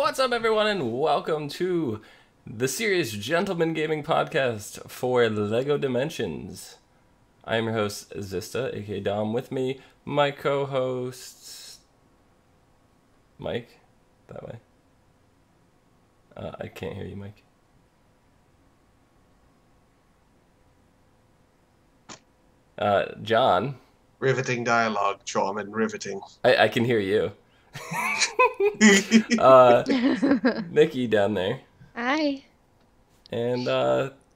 What's up, everyone, and welcome to the Serious Gentleman Gaming Podcast for LEGO Dimensions. I am your host, Zista, aka Dom. With me, my co-host, Mike. That way. I can't hear you, Mike. John. Riveting dialogue, Charmin, riveting. I can hear you. Nikki down there. Hi. And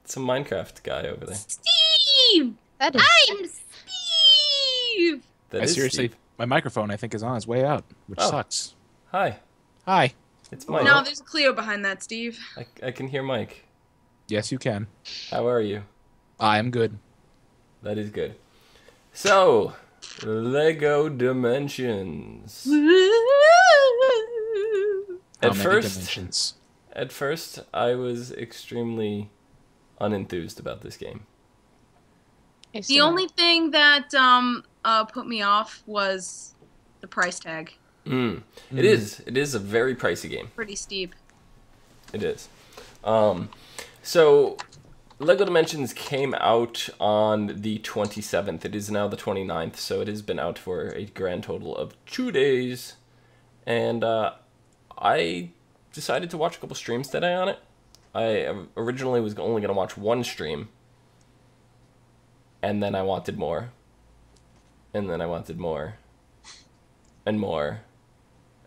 some Minecraft guy over there. Steve! That is... I'm Steve! That is seriously, Steve. my microphone I think is on its way out, which sucks. Hi. Hi. It's Mike. No, there's a Cleo behind that, Steve. I can hear Mike. Yes, you can. How are you? I am good. That is good. So, LEGO Dimensions. At first, I was extremely unenthused about this game. The only thing that put me off was the price tag. It is a very pricey game. Pretty steep. It is. So, LEGO Dimensions came out on the 27th. It is now the 29th, so it has been out for a grand total of 2 days. And I decided to watch a couple streams today on it. I originally was only going to watch one stream. And then I wanted more. And then I wanted more. And more.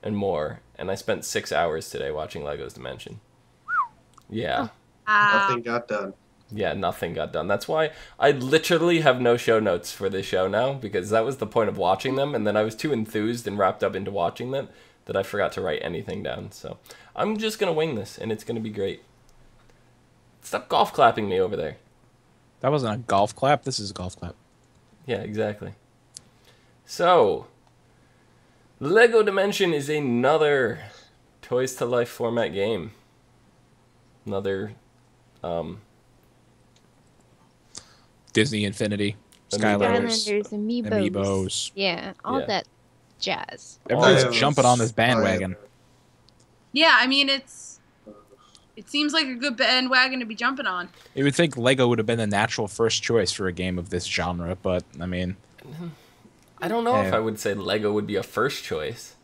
And more. And I spent 6 hours today watching LEGO's Dimension. Yeah. Nothing got done. Yeah, nothing got done. That's why I literally have no show notes for this show now, because that was the point of watching them, and then I was too enthused and wrapped up into watching them that I forgot to write anything down. So I'm just going to wing this, and it's going to be great. Stop golf clapping me over there. That wasn't a golf clap. This is a golf clap. Yeah, exactly. So, LEGO Dimension is another Toys to Life format game. Another, Disney Infinity, Skylanders, Amiibos. Yeah, all that jazz. Everybody's jumping on this bandwagon. Yeah, I mean, it seems like a good bandwagon to be jumping on. You would think LEGO would have been the natural first choice for a game of this genre, but, I mean... I don't know if I would say LEGO would be a first choice.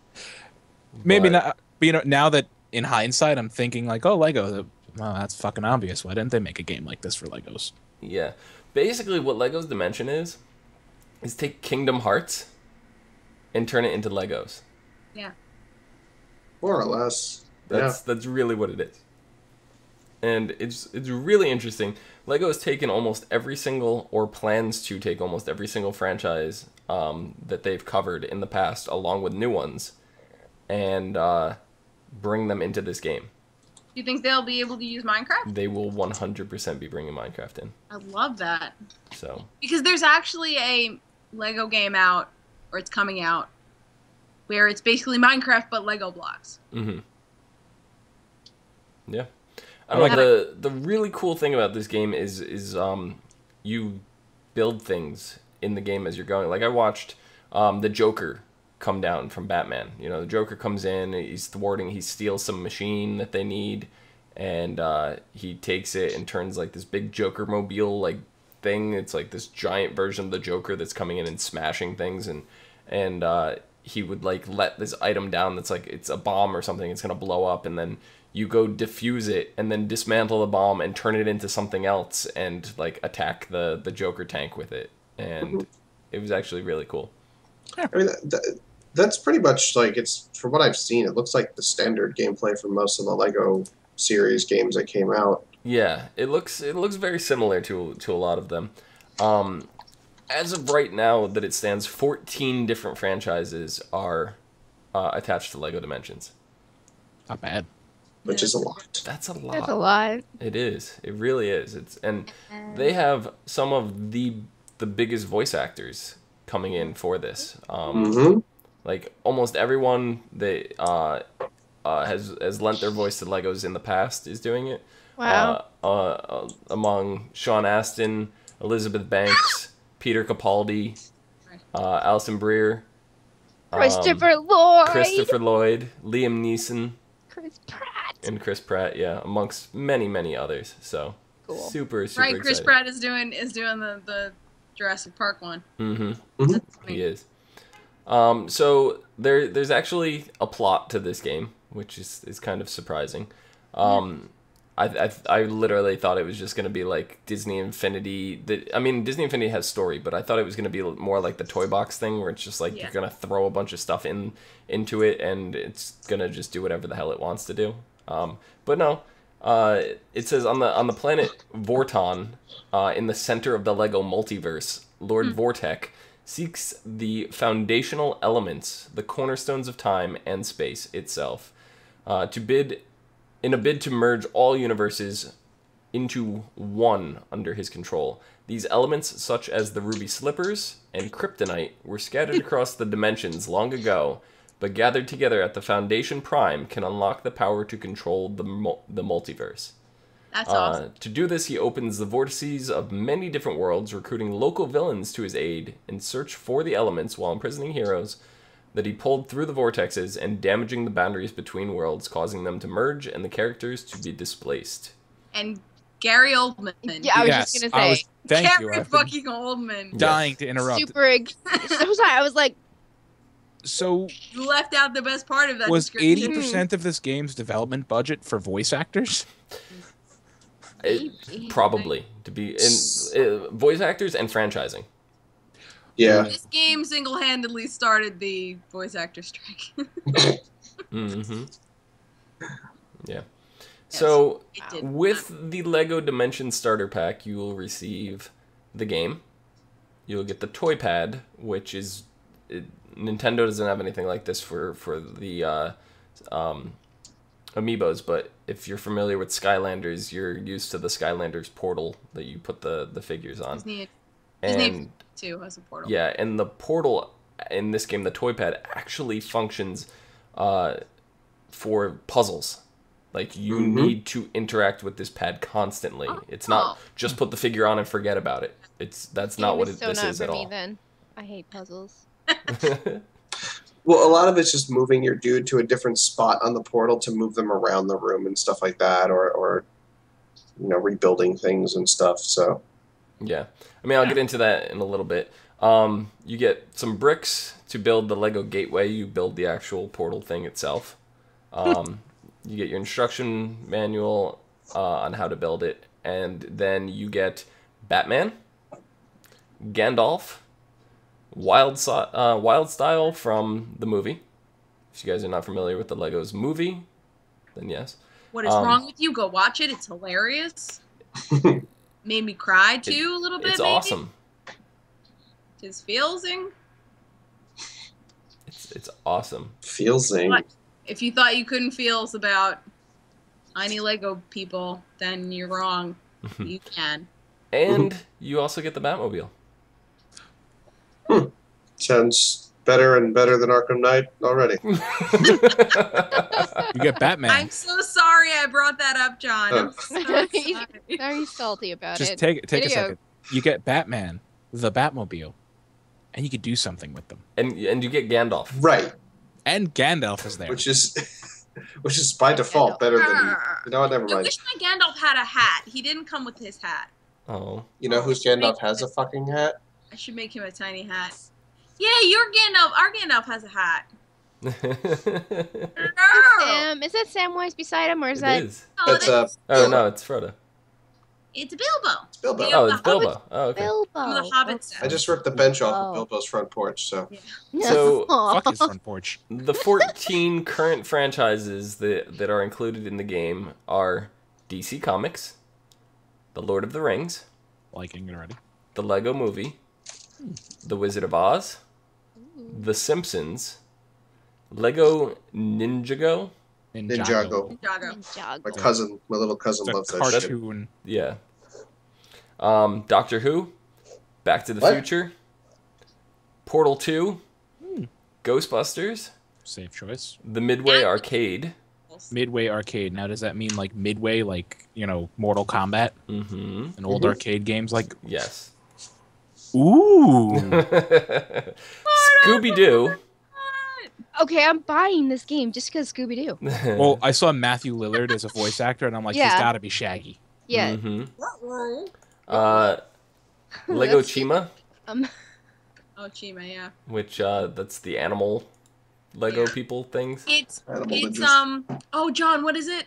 Maybe not. But, you know, now that in hindsight I'm thinking like, oh, LEGO, well, that's fucking obvious. Why didn't they make a game like this for LEGOs? Yeah. Basically, what LEGO's Dimension is take Kingdom Hearts and turn it into Legos. Yeah. More or less. That's really what it is. And it's really interesting. LEGO has taken almost every single, or plans to take almost every single franchise that they've covered in the past, along with new ones, and bring them into this game. Do you think they'll be able to use Minecraft? They will 100% be bringing Minecraft in. I love that. So. Because there's actually a LEGO game out, or it's coming out, where it's basically Minecraft but LEGO blocks. Mm-hmm. Yeah. I don't know, the really cool thing about this game is you build things in the game as you're going. Like, I watched the Joker come down from Batman. You know, the Joker comes in, he steals some machine that they need, and he takes it and turns like this big Joker mobile like thing. It's like this giant version of the Joker that's coming in and smashing things, and he would like let this item down that's like it's a bomb or something, it's gonna blow up, and then you go defuse it and then dismantle the bomb and turn it into something else and like attack the Joker tank with it. And it was actually really cool. I mean, that's pretty much like, it's, from what I've seen, it looks like the standard gameplay for most of the LEGO series games that came out. Yeah, it looks very similar to a lot of them. As of right now that it stands, 14 different franchises are attached to LEGO Dimensions. Not bad. Which is a lot. That's a lot. That's a lot. It is. It really is. They have some of the biggest voice actors coming in for this. Like almost everyone that has lent their voice to Legos in the past is doing it. Wow. Among Sean Astin, Elizabeth Banks, Peter Capaldi, Alison Brie, Christopher Lloyd, Liam Neeson. Chris Pratt. And Chris Pratt, yeah, amongst many others. So Cool. super Right, Chris excited. Pratt is doing the Jurassic Park one. He is. So there's actually a plot to this game, which is kind of surprising. I literally thought it was just going to be like Disney Infinity. Disney Infinity has story, but I thought it was going to be more like the Toy Box thing, where it's just like you're going to throw a bunch of stuff into it, and it's going to just do whatever the hell it wants to do. But no, it says on the planet Vorton, in the center of the Lego multiverse, Lord Vortek seeks the foundational elements, the cornerstones of time and space itself, in a bid to merge all universes into one under his control. These elements, such as the ruby slippers and kryptonite, were scattered across the dimensions long ago, but gathered together at the Foundation Prime can unlock the power to control the multiverse. That's awesome. To do this, he opens the vortices of many different worlds, recruiting local villains to his aid in search for the elements while imprisoning heroes that he pulled through the vortexes and damaging the boundaries between worlds, causing them to merge and the characters to be displaced. And Gary Oldman. Yeah, I was just gonna say. Thank you. Gary fucking Oldman. Dying to interrupt. So sorry. I was like, So You left out the best part of that was description. 80% of this game's development budget for voice actors? Probably to be in voice actors and franchising. Yeah. This game single-handedly started the voice actor strike. Yeah. So It did. with the Lego Dimension Starter Pack, you will receive the game. You'll get the toy pad, which is Nintendo doesn't have anything like this for the amiibos, but if you're familiar with Skylanders, you're used to the Skylanders portal that you put the figures on. Disney And too has a portal. yeah, and the portal in this game, the toy pad, actually functions for puzzles. Like, you need to interact with this pad constantly. It's not just put the figure on and forget about it. That's not what this is at all. Then I hate puzzles. Well, a lot of it's just moving your dude to a different spot on the portal to move them around the room and stuff like that, or rebuilding things and stuff. So yeah, I'll get into that in a little bit. You get some bricks to build the Lego gateway. You build the actual portal thing itself. You get your instruction manual on how to build it, and then you get Batman, Gandalf, Wild Style from the movie. If you guys are not familiar with the Legos movie, then yes. What is wrong with you? Go watch it. It's hilarious. Made me cry too a little bit. It's maybe. awesome. His feelsing. It's awesome. feelsing. What? If you thought you couldn't feels about tiny Lego people, then you're wrong. You can. And you also get the Batmobile. Sounds better and better than Arkham Knight already. You get Batman. I'm so sorry I brought that up, John. I'm so sorry. Very salty about Just it. take a Video. second. You get Batman, the Batmobile, and you could do something with them. And you get Gandalf. Right. And Gandalf is there. Which is by default better than never I mind. wish my Gandalf had a hat. He didn't come with his hat. Oh. You know whose Gandalf has a fucking hat? I should make him a tiny hat. Yeah, your Gandalf. Our Gandalf has a hat. No. Is that Samwise beside him, or is It that? is. That's Oh no, it's Frodo. It's Bilbo. It's Bilbo. Oh, it's Bilbo. Oh, okay. Bilbo? From the Hobbit set. I just ripped the bench off of Bilbo's front porch, so So Fuck his front porch. the 14 current franchises that are included in the game are DC Comics, The Lord of the Rings, Liking it already. The Lego Movie, The Wizard of Oz, The Simpsons, Lego Ninjago. Ninjago. Ninjago. My little cousin It's a loves that shit. cartoon. Yeah. Doctor Who, Back to the What? Future, Portal 2, Ghostbusters, Safe choice. The Midway Arcade. Midway Arcade. Now, does that mean like Midway, like, Mortal Kombat Mm-hmm. and old arcade games? Like, Yes. ooh. Scooby-Doo, Okay, I'm buying this game just because Scooby-Doo. Well, I saw Matthew Lillard as a voice actor, and I'm like, he's Yeah. got to be Shaggy. Yeah. Lego That's- Chima, Um, Oh, Chima, yeah. which that's the animal Lego Yeah. people things. It's Animal it's ninjas. oh John, what is it?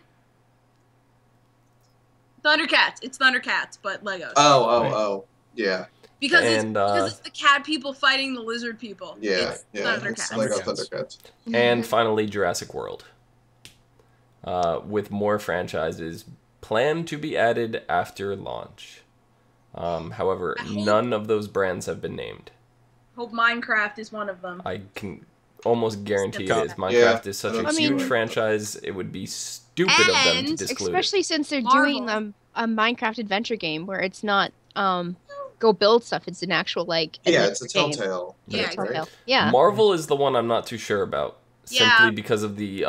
Thundercats. It's Thundercats, but Legos. Oh, yeah, Because it's the cat people fighting the lizard people. yeah, It's yeah. Thundercats. It's Lego Thundercats. Thundercats. And finally, Jurassic World. With more franchises planned to be added after launch. However, I hope- none of those brands have been named. Hope Minecraft is one of them. I can almost guarantee it is. Yeah, Minecraft is such a I huge mean- franchise, it would be stupid of them to And disclude it. especially since they're Marvel. doing a Minecraft adventure game where it's not go build stuff. It's an actual like Yeah, it's a adventure game. Telltale. Yeah, thing, right? Telltale. Yeah. Marvel is the one I'm not too sure about. Yeah. Simply because of the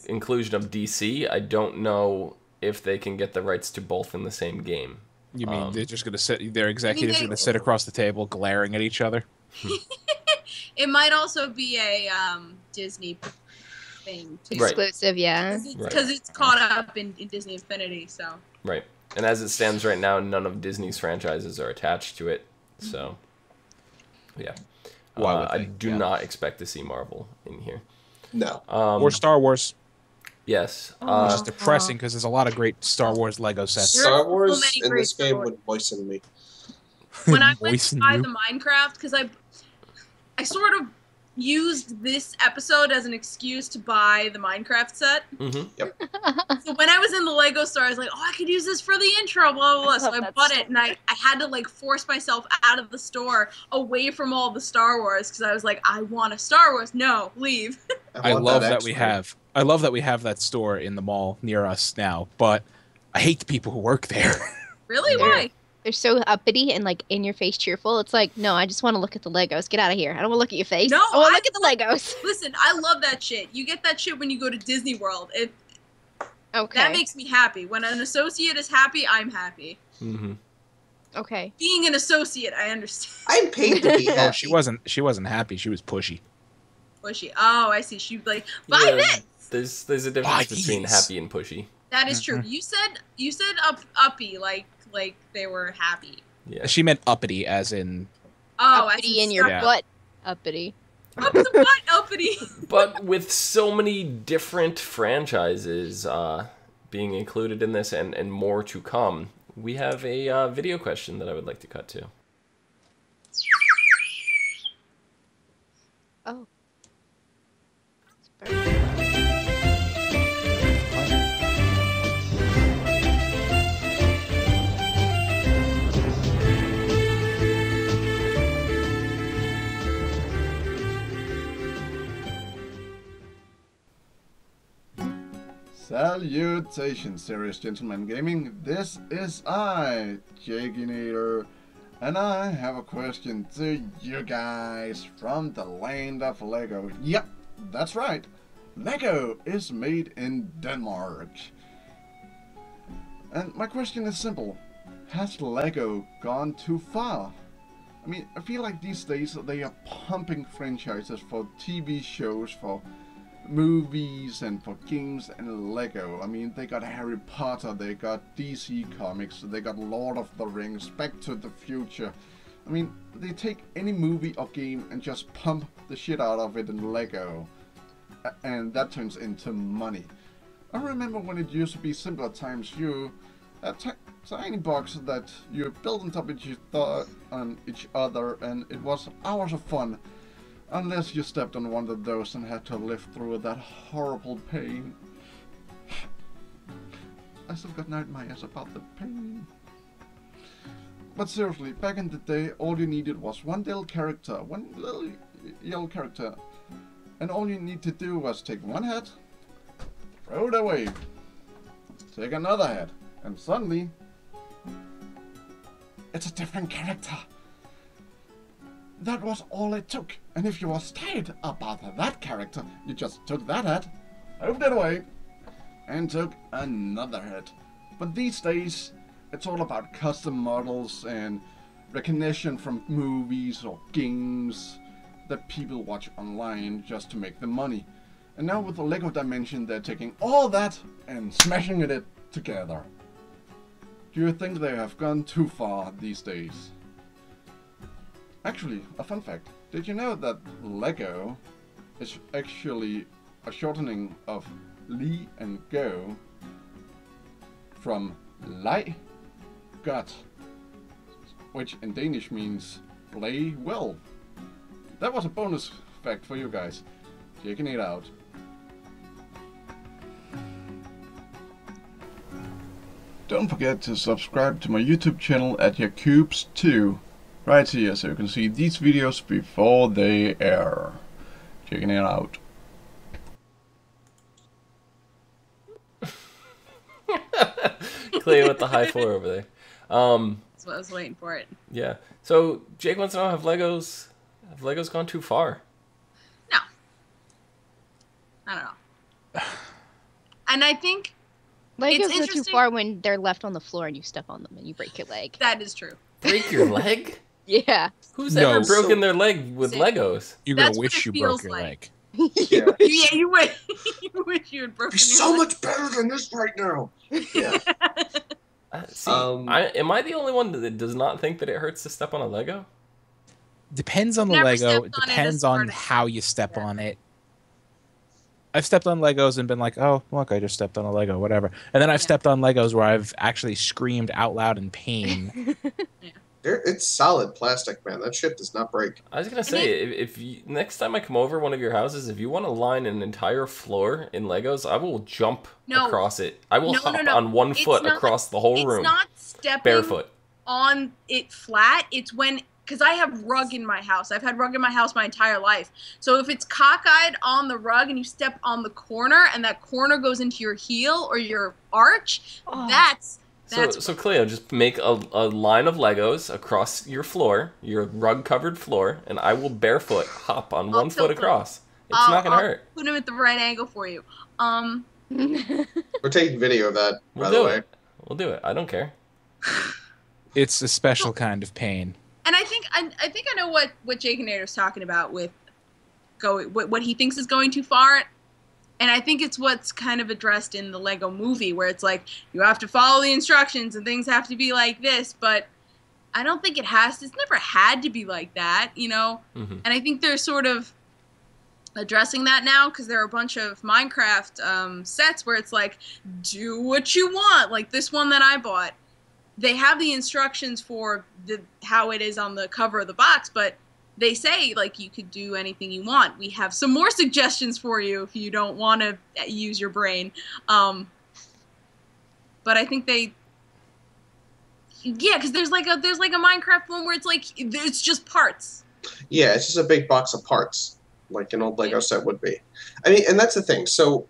inclusion of DC, I don't know if they can get the rights to both in the same game. You mean they're just gonna sit? Their executives they- gonna sit across the table, glaring at each other. It might also be a Disney thing too. Right. Exclusive, yeah. Because it's caught up in Disney Infinity, so. Right. And as it stands right now, none of Disney's franchises are attached to it. So, yeah. Why would I they? do Yeah. not expect to see Marvel in here. No. Or Star Wars, Yes. which is depressing because there's a lot of great Star Wars Lego sets. There are Star so Wars many in great this Star game Wars. would moisten me. When I went to Moisten buy you? the Minecraft, because I sort of used this episode as an excuse to buy the Minecraft set. hmm So when I was in the Lego store, I was like, oh, I could use this for the intro, blah, blah, blah. So love I that bought store. it, and I had to, like, force myself out of the store away from all the Star Wars, because I was like, I want a Star Wars. No, leave. I want love that X-ray. we have. I love that we have that store in the mall near us now, but I hate the people who work there. Really? Yeah. Why? They're so uppity and like in your face cheerful. It's like, no, I just want to look at the Legos. Get out of here. I don't want to look at your face. No, I want I- to look at the Legos. Listen, I love that shit. You get that shit when you go to Disney World. Okay. That makes me happy. When an associate is happy, I'm happy. hmm Okay. Being an associate, I understand. I'm paid to be happy. Oh, she wasn't happy. She was pushy. Was she? Oh, I see. She like buy Yeah, this. there's a difference Buy between these. happy and pushy. That is true. You said uppy like they were happy. Yeah. She meant uppity, as in Oh, I Uppity see. in your Yeah. butt. Uppity. Up the butt, uppity. But with so many different franchises being included in this and more to come, we have a video question that I would like to cut to. Oh. Salutations, Serious Gentlemen Gaming. This is I, Jakinator, and I have a question to you guys from the land of Lego. Yep, that's right. Lego is made in Denmark. And my question is simple. Has Lego gone too far? I mean, I feel like these days they are pumping franchises for TV shows, for movies and for games and Lego. I mean, they got Harry Potter, they got DC Comics, they got Lord of the Rings, Back to the Future. I mean, they take any movie or game and just pump the shit out of it in Lego. And that turns into money. I remember when it used to be simpler times. You had tiny box that you built on top of each other, and it was hours of fun. Unless you stepped on one of those and had to live through that horrible pain. I still got nightmares about the pain. But seriously, back in the day, all you needed was one little character, one little yellow character. And all you need to do was take one hat, throw it away, take another hat, and suddenly, it's a different character. That was all it took, and if you were tired about that character, you just took that hat, moved it away, and took another hat. But these days, it's all about custom models and recognition from movies or games. that people watch online just to make the money. And now with the Lego Dimension, they're taking all that and smashing it together. Do you think they have gone too far these days? Actually, a fun fact. Did you know that Lego is actually a shortening of Lee and Go from leg godt, which in Danish means play well. That was a bonus fact for you guys. Checking it out. Don't forget to subscribe to my YouTube channel at Jakubs2 right here, so you can see these videos before they air. Checking it out. Clay with the high four over there. That's what I was waiting for it. Yeah. So Jake wants to know, have Legos gone too far? No. I don't know. And I think Legos it's go too interesting. far when they're left on the floor and you step on them and you break your leg. That is true. Break your leg? Yeah. Who's No, ever broken so- their leg with Same. Legos? You're gonna That's what wish it you feels broke your like. leg. Yeah. Yeah, you wish. You wish you had broken Be your so leg. much better than this right now. Yeah. See, Um, am I the only one that does not think that it hurts to step on a Lego? Depends on the Never Lego. stepped It on it depends as on hard as how you step on it. I've stepped on Legos and been like, oh, look, I just stepped on a Lego, whatever. And then I've stepped on Legos where I've actually screamed out loud in pain. It's solid plastic, man. That shit does not break. I was gonna say, if you, next time I come over one of your houses, if you want to line an entire floor in Legos, I will jump No. across it. I will No, hop no. on one It's foot not- across the whole It's room, not stepping barefoot. on it flat. It's when, because I have rug in my house. I've had rug in my house my entire life. So if it's cockeyed on the rug and you step on the corner and that corner goes into your heel or your arch, Oh. that's So Cleo, just make a line of Legos across your floor, your rug-covered floor, and I will barefoot hop on one foot tilt them. across. It's not gonna I'll hurt. put them at the right angle for you. We're taking video of that, We'll by the do way. it. We'll do it. I don't care. It's a special kind of pain. And I think I know what Jake and Nader's talking about with what he thinks is going too far. And I think it's what's kind of addressed in the Lego movie, where it's like, you have to follow the instructions and things have to be like this, but I don't think it has to. It's never had to be like that, you know? Mm-hmm. And I think they're sort of addressing that now, because there are a bunch of Minecraft sets where it's like, do what you want. Like this one that I bought. They have the instructions for how it is on the cover of the box, but they say, like, you could do anything you want. We have some more suggestions for you if you don't want to use your brain. But I think because there's like a Minecraft one where it's like, it's just parts. Yeah, it's just a big box of parts, like an old Lego set would be. I mean, and that's the thing. So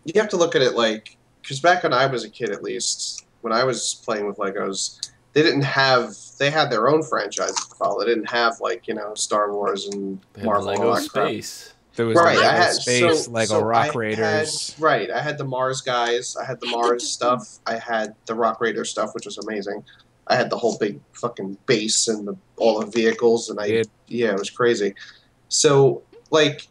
you have to look at it like, because back when I was a kid, at least, when I was playing with Legos, they had their own franchises to follow. They didn't have, like, you know, Star Wars and They had Marvel and all Lego that crap. Space. There was Right, Lego I had Space, Lego Rock Raiders. I had the Mars guys. I had the Mars stuff. I had the Rock Raider stuff, which was amazing. I had the whole big fucking base and all the vehicles, and it was crazy. So, like,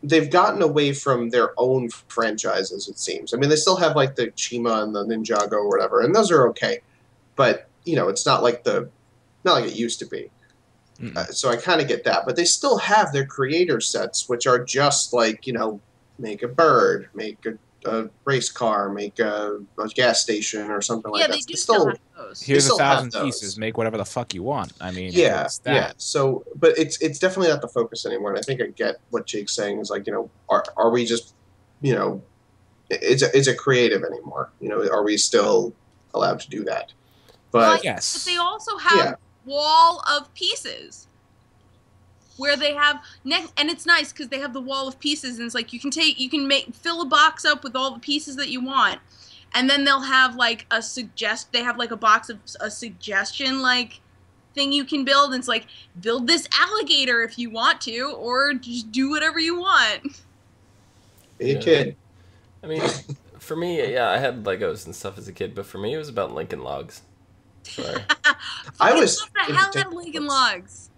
they've gotten away from their own franchises, it seems. I mean, they still have, like, the Chima and the Ninjago or whatever, and those are okay. But, you know, it's not like it used to be. So I kind of get that. But they still have their creator sets, which are just like, you know, make a bird, make a race car, make a gas station or something like that. They do still have those. Here's still have 1,000 those. pieces. Make whatever the fuck you want. I mean, Yeah, it's that. yeah. So, but it's definitely not the focus anymore. And I think I get what Jake's saying is like, you know, are we just, you know, is it creative anymore? You know, are we still allowed to do that? But Yes. But they also have wall of pieces where they have and it's nice because they have the wall of pieces, and it's like you can fill a box up with all the pieces that you want, and then they'll have like they have like a box of a suggestion like thing you can build, and it's like, build this alligator if you want to, or just do whatever you want. be a kid. I mean, for me, yeah, I had Legos and stuff as a kid, but for me, it was about Lincoln Logs. Sorry. I was What the hell out of Lincoln Logs?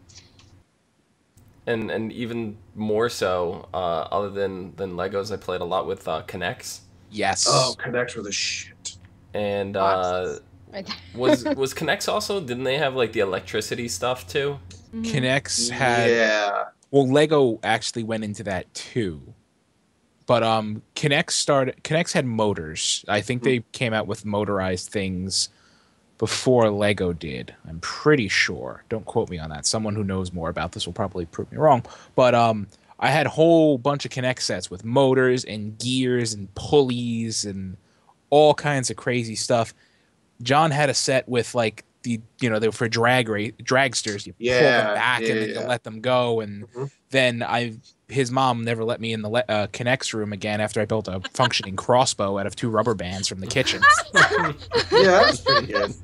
And even more so, other than Legos, I played a lot with Kinects. Yes. Oh, Connects were the shit. And Right there. was Kinects also? Didn't they have like the electricity stuff too? Kinects had. Yeah. Well, Lego actually went into that too. But Kinects had motors. I think they came out with motorized things before Lego did. I'm pretty sure. Don't quote me on that. Someone who knows more about this will probably prove me wrong. But I had a whole bunch of Kinect sets with motors and gears and pulleys and all kinds of crazy stuff. John had a set with like they were for dragsters. You pull them back and then you let them go. And then his mom never let me in the Kinect's room again after I built a functioning crossbow out of 2 rubber bands from the kitchen. Yeah, that's pretty good.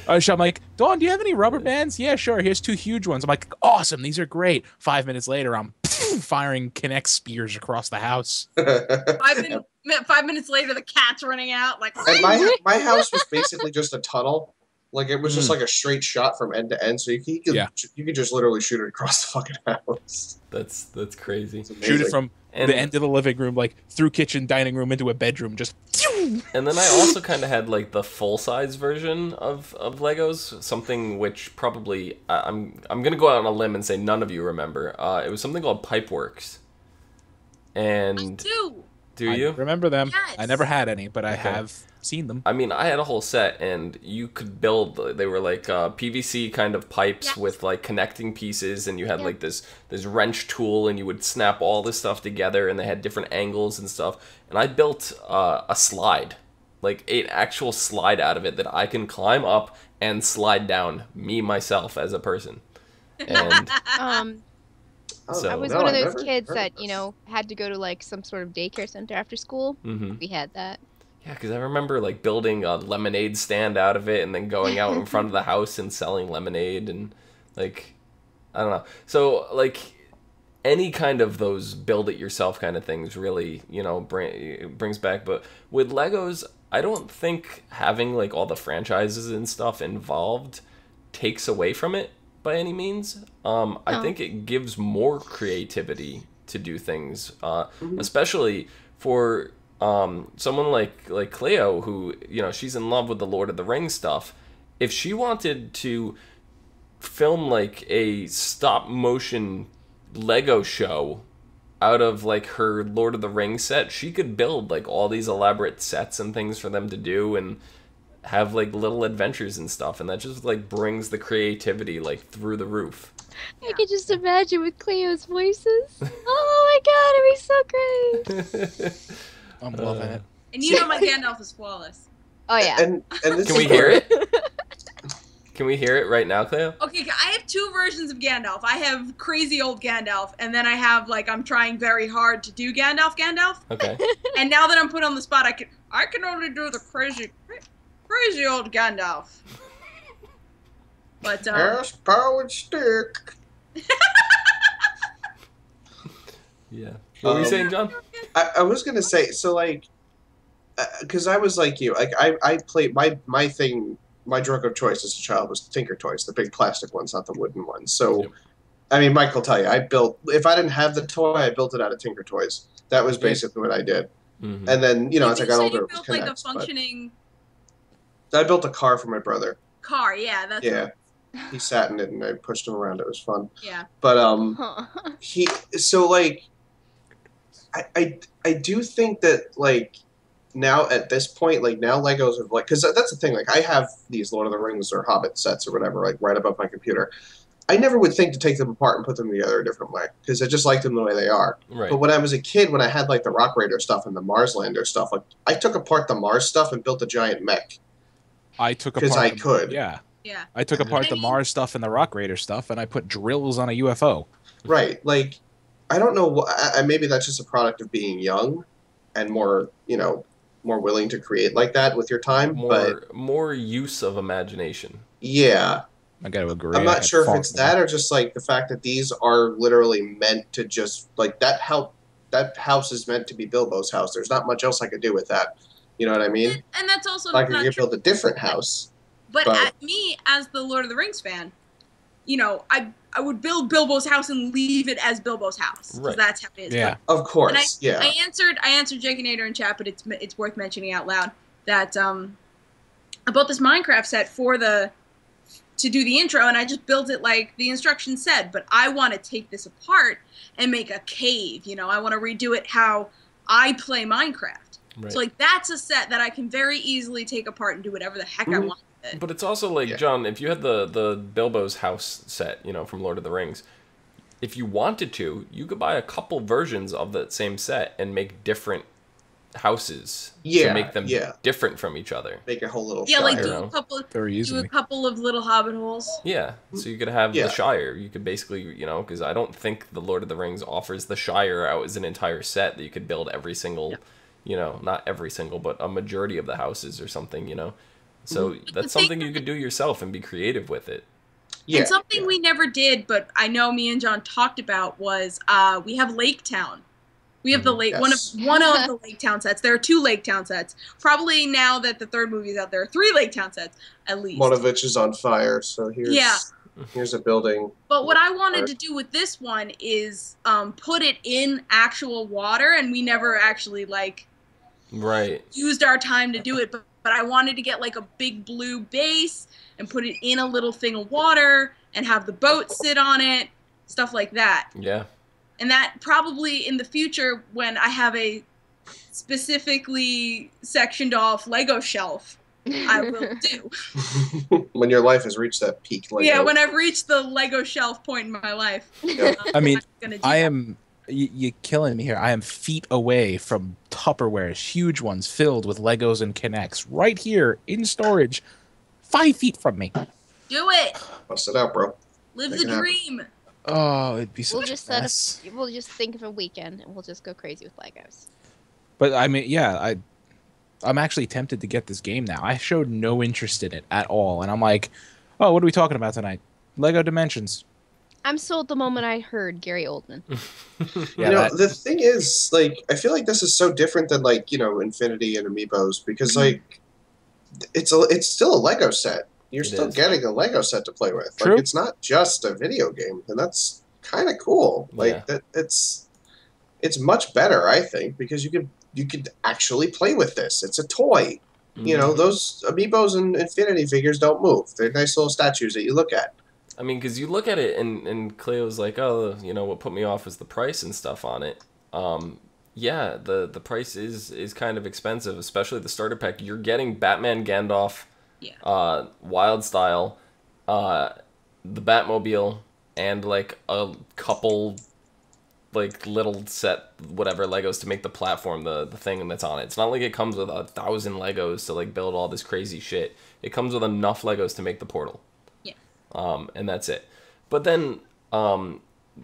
I'm like, Dawn, do you have any rubber bands? Yeah, sure. Here's 2 huge ones. I'm like, awesome. These are great. 5 minutes later, I'm firing Kinect spears across the house. 5 minutes later, the cat's running out. Like, and my house was basically just a tunnel. Like, it was just like a straight shot from end to end, so you could just literally shoot it across the fucking house. That's crazy. Shoot it from the end of the living room, like through kitchen, dining room, into a bedroom, just. And then I also kind of had like the full-size version of Legos, something which probably I'm gonna go out on a limb and say none of you remember. It was something called Pipeworks. And I do. Do you remember them? Yes. I never had any, but I have seen them. I mean, I had a whole set, and you could build. They were like PVC kind of pipes with like connecting pieces, and you had like this wrench tool, and you would snap all this stuff together, and they had different angles and stuff. And I built a slide, like an actual slide out of it that I can climb up and slide down, me myself as a person. And I was one of those kids that, had to go to like some sort of daycare center after school. We had that. Yeah, because I remember like building a lemonade stand out of it and then going out in front of the house and selling lemonade and like, I don't know. So like any kind of those build it yourself kind of things really, brings back. But with Legos, I don't think having like all the franchises and stuff involved takes away from it by any means. I think it gives more creativity to do things, especially for someone like Cleo, who she's in love with the Lord of the Rings stuff. If she wanted to film like a stop motion Lego show out of like her Lord of the Rings set, she could build like all these elaborate sets and things for them to do and have like little adventures and stuff, and that just like brings the creativity like through the roof. I could just imagine with Cleo's voices. Oh my god, it'd be so great. I'm loving it. And my Gandalf is flawless. Oh yeah. And this Can we hear it? Can we hear it right now, Cleo? Okay, I have 2 versions of Gandalf. I have crazy old Gandalf, and then I have like I'm trying very hard to do Gandalf. Okay. And now that I'm put on the spot, I can only do the crazy old Gandalf. But yes, powered stick. Yeah. What were you saying, John? I was gonna say, so like, because I was like you, like I played my thing. My drug of choice as a child was Tinker Toys, the big plastic ones, not the wooden ones. So, I mean, Mike will tell you, if I didn't have the toy, I built it out of Tinker Toys. That was basically what I did. And then, as I got older, it was built like a Kinects, functioning I built a car for my brother. car. Yeah, that's He sat in it and I pushed him around. It was fun. Yeah. But I do think that like now at this point, like now Legos have like, because that's the thing, like I have these Lord of the Rings or Hobbit sets or whatever like right above my computer. I never would think to take them apart and put them together a different way because I just like them the way they are. Right. But when I was a kid, when I had like the Rock Raider stuff and the Marslander stuff, like I took apart the Mars stuff and built a giant mech. I took apart because I could. Yeah. Yeah. I took apart the Mars stuff and the Rock Raider stuff, and I put drills on a UFO. Right. Like, I don't know. Maybe that's just a product of being young and more, more willing to create like that with your time. More use of imagination. Yeah. I got to agree. I'm not sure if it's that or just like the fact that these are literally meant to just like that house is meant to be Bilbo's house. There's not much else I could do with that. You know what I mean? And that's also like not I could build a different house. But me, as the Lord of the Rings fan, I would build Bilbo's house and leave it as Bilbo's house because that's how it is. Yeah, of course. And I answered Jake and Nader in chat, but it's worth mentioning out loud that I bought this Minecraft set to do the intro, and I just built it like the instructions said. But I want to take this apart and make a cave. You know, I want to redo it how I play Minecraft. Right. So like that's a set that I can very easily take apart and do whatever the heck I want with it. But it's also like, John, if you had the Bilbo's house set, you know, from Lord of the Rings, if you wanted to, you could buy a couple versions of that same set and make different houses to make them different from each other. Make a whole little Shire. like do a couple of little hobbit holes. Yeah, so you could have the Shire. You could basically, you know, because I don't think the Lord of the Rings offers the Shire out as an entire set that you could build every single, you know, not every single, but a majority of the houses or something, you know. So that's something you could do yourself and be creative with it. Yeah, and something we never did, but I know me and John talked about was we have Lake Town. We have the lake one of the Lake Town sets. There are 2 Lake Town sets. Probably now that the 3rd movie is out, there are 3 Lake Town sets at least. One of which is on fire. So here's a building. But what I wanted to do with this one is put it in actual water, and we never actually used our time to do it. But I wanted to get like a big blue base and put it in a little thing of water and have the boat sit on it, stuff like that. Yeah. And that probably in the future, when I have a specifically sectioned off Lego shelf, I will do. When your life has reached that peak. Lego. Yeah, when I've reached the Lego shelf point in my life. Yeah. I mean, you're killing me here. I am feet away from Tupperwares, huge ones filled with Legos and Kinects, right here in storage, 5 feet from me. Do it. Bust it out, bro. Live the dream. Oh, it'd be so We'll just think of a weekend and we'll just go crazy with Legos. But I mean, yeah, I'm actually tempted to get this game now. I showed no interest in it at all, and I'm like, oh, what are we talking about tonight? Lego Dimensions. I'm sold the moment I heard Gary Oldman. The thing is, like, I feel like this is so different than, like, you know, Infinity and Amiibos because, like, it's still a Lego set. You're still getting a Lego set to play with. True. Like, it's not just a video game, and that's kind of cool. Like, it's much better, I think, because you could actually play with this. It's a toy. You know, those Amiibos and Infinity figures don't move. They're nice little statues that you look at. I mean, because you look at it, and Cleo's like, oh, you know, what put me off was the price and stuff on it. Yeah, the price is kind of expensive, especially the starter pack. You're getting Batman Gandalf, Wild Style, the Batmobile, and like a couple like little set whatever Legos to make the platform, the thing that's on it. It's not like it comes with 1,000 Legos to like build all this crazy shit. It comes with enough Legos to make the portal. Yeah. And that's it. But then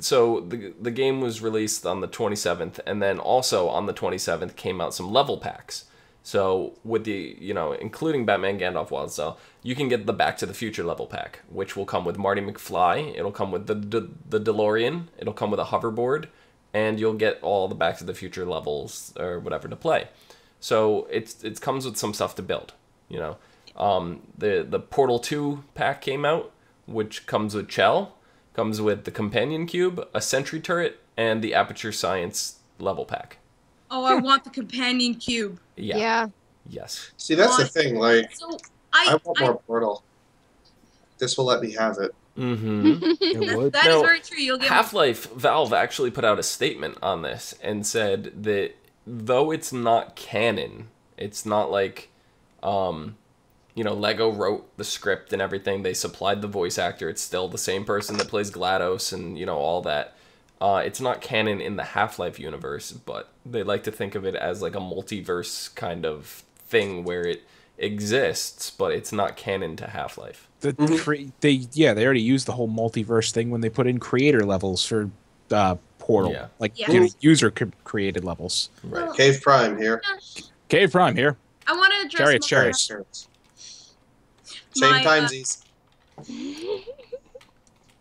so the game was released on the 27th, and then also on the 27th came out some level packs. So with the, you know, including Batman Gandalf Wild Style, you can get the Back to the Future level pack, which will come with Marty McFly. It'll come with the DeLorean. It'll come with a hoverboard, and you'll get all the Back to the Future levels or whatever to play. So it comes with some stuff to build. You know, the Portal 2 pack came out, which comes with Chell, comes with the Companion Cube, a Sentry Turret, and the Aperture Science level pack. Oh, I want the Companion Cube. Yeah. Yes. See, that's the thing. Like, so I want more Portal. This will let me have it. Mm-hmm. It would. That is very true. You'll get Half-Life Valve actually put out a statement on this and said that though it's not canon, it's not like, you know, Lego wrote the script and everything. They supplied the voice actor. It's still the same person that plays GLaDOS and, you know, all that. It's not canon in the Half-Life universe, but they like to think of it as like a multiverse kind of thing where it exists, but it's not canon to Half-Life. They already used the whole multiverse thing when they put in creator levels for Portal. Yeah. Like, you know, user created levels. Right. Cave Prime here. Cave Prime here. I want to address Chariots. Same timesies.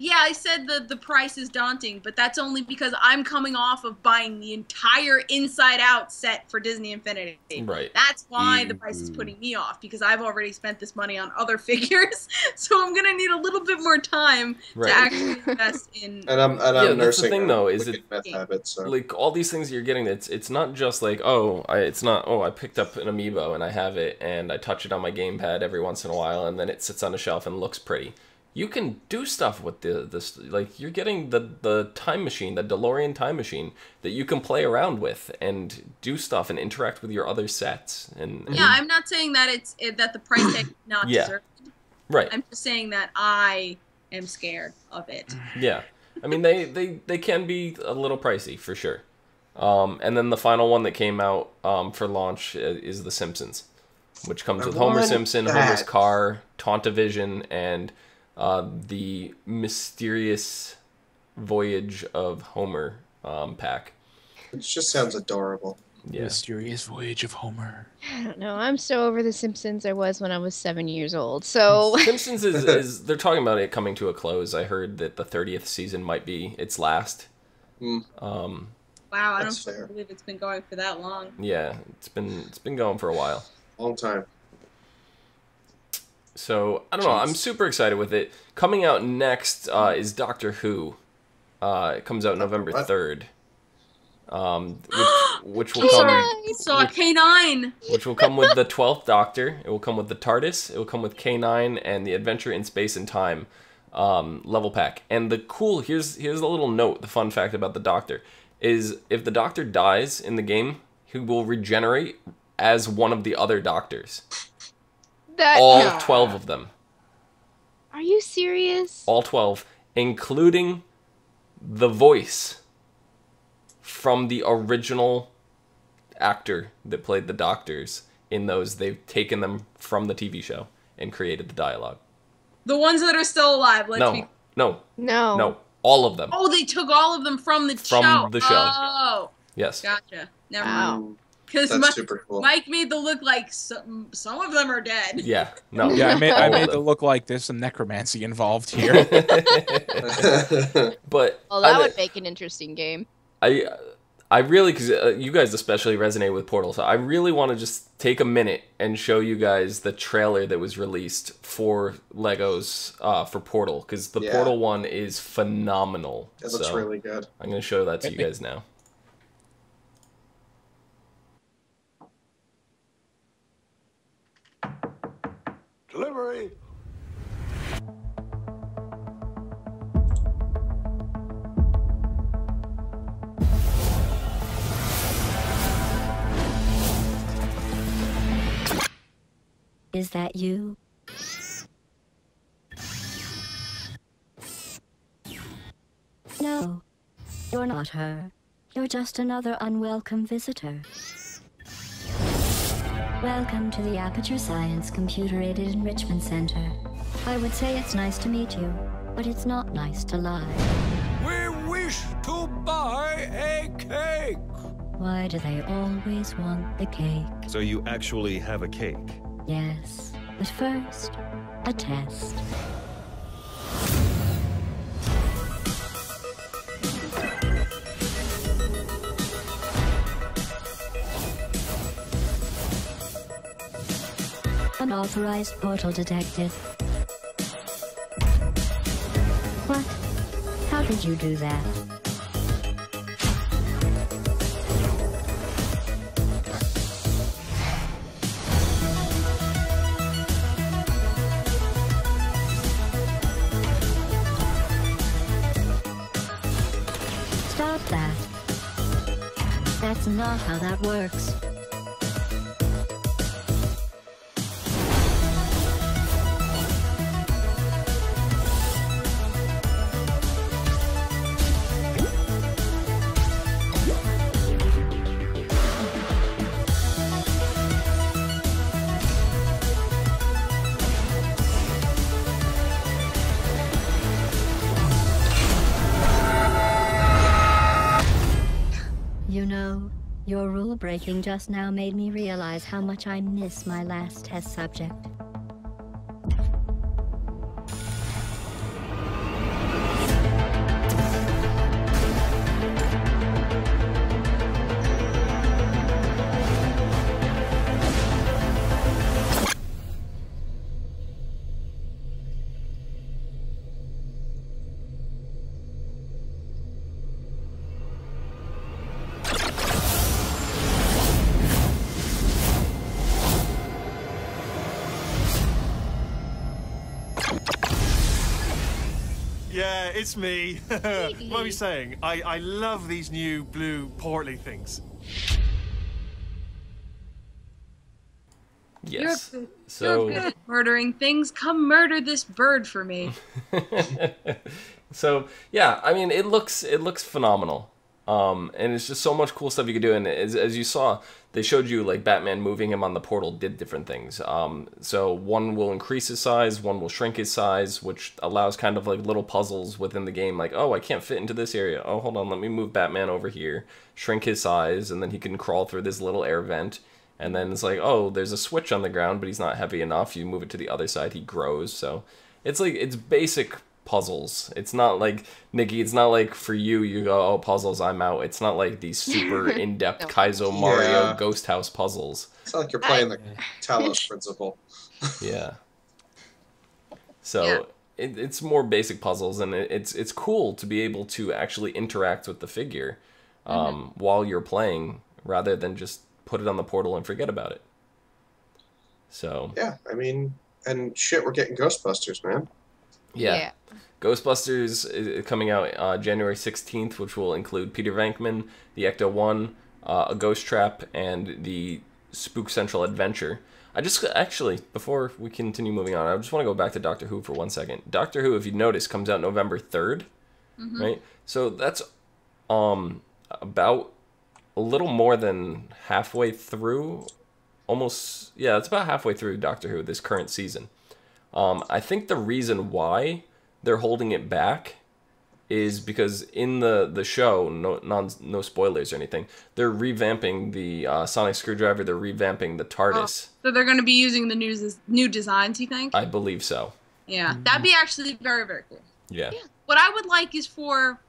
Yeah, I said the price is daunting, but that's only because I'm coming off of buying the entire Inside Out set for Disney Infinity. Right. That's why the price is putting me off, because I've already spent this money on other figures, so I'm gonna need a little bit more time to actually invest in. And I'm that's nursing the thing, though, is meth habit, so. Like all these things you're getting, it's not just like I picked up an amiibo and I have it and I touch it on my gamepad every once in a while and then it sits on a shelf and looks pretty. You can do stuff with this, like you're getting the time machine, the DeLorean time machine that you can play around with and do stuff and interact with your other sets. And yeah, I'm not saying that that the price tag is not deserved. Right. I'm just saying that I am scared of it. Yeah, I mean they can be a little pricey for sure. And then the final one that came out for launch is The Simpsons, which comes with Homer Simpson, Homer's car, Tauntavision, and the Mysterious Voyage of Homer pack. It just sounds adorable. Yeah. Mysterious Voyage of Homer. I don't know. I'm so over The Simpsons I was when I was 7 years old. So Simpsons is they're talking about it coming to a close. I heard that the 30th season might be its last. Wow, I don't believe it's been going for that long. Yeah, it's been going for a while. Long time. So, I don't know, I'm super excited with it. Coming out next is Doctor Who. It comes out November 3rd. Which will come... So K9! Which will come with the 12th Doctor. It will come with the TARDIS. It will come with K9 and the Adventure in Space and Time level pack. And here's a little note, the fun fact about the Doctor, is if the Doctor dies in the game, he will regenerate as one of the other Doctors. All 12 of them. Are you serious? All 12, including the voice from the original actor that played the Doctors in those. They've taken them from the TV show and created the dialogue. The ones that are still alive. No. All of them. Oh, they took all of them from the show. From the show. Oh. Yes. Gotcha. Never mind. That's super cool. Mike made the look like some of them are dead. Yeah, no. Yeah, I made the look like there's some necromancy involved here. But that would make an interesting game. I really, because you guys especially resonate with Portal, so I really want to just take a minute and show you guys the trailer that was released for Legos for Portal, because the Portal one is phenomenal. It looks really good. I'm going to show that to you guys now. Delivery. Is that you? No, you're not her. You're just another unwelcome visitor. Welcome to the Aperture Science Computer-Aided Enrichment Center. I would say it's nice to meet you, but it's not nice to lie. We wish to buy a cake. Why do they always want the cake? So you actually have a cake? Yes, but first, a test. Unauthorized portal detected. What? How did you do that? Stop that. That's not how that works. You know, your rule breaking just now made me realize how much I miss my last test subject. Yeah, it's me. What are we saying? I love these new blue portly things. Yes. You're good. So You're good at murdering things. Come murder this bird for me. So yeah, I mean, it looks phenomenal. And it's just so much cool stuff you could do. And as you saw, they showed you like Batman moving him on the portal did different things. So one will increase his size, one will shrink his size, which allows kind of like little puzzles within the game. Like, oh, I can't fit into this area. Oh, hold on, let me move Batman over here, shrink his size, and then he can crawl through this little air vent. And then it's like, oh, there's a switch on the ground, but he's not heavy enough. You move it to the other side, he grows. So it's like, it's basic puzzles. It's not like, Nikki, it's not like for you go, oh, puzzles, I'm out. It's not like these super in-depth Kaizo Mario Ghost House puzzles. It's not like you're playing the Talos principle. Yeah. So it's more basic puzzles, and it's cool to be able to actually interact with the figure while you're playing, rather than just put it on the portal and forget about it. So yeah, I mean, and shit, we're getting Ghostbusters, man. Yeah. Ghostbusters is coming out January 16th, which will include Peter Venkman, the Ecto-1, a Ghost Trap, and the Spook Central Adventure. I just, actually, before we continue moving on, I just want to go back to Doctor Who for 1 second. Doctor Who, if you notice, comes out November 3rd, right? So that's about a little more than halfway through, almost, yeah, it's about halfway through Doctor Who, this current season. I think the reason why they're holding it back is because in the show, no spoilers or anything, they're revamping the sonic screwdriver, they're revamping the TARDIS. So they're going to be using the new designs, you think? I believe so. Yeah, that'd be actually very, very cool. Yeah. What I would like is for,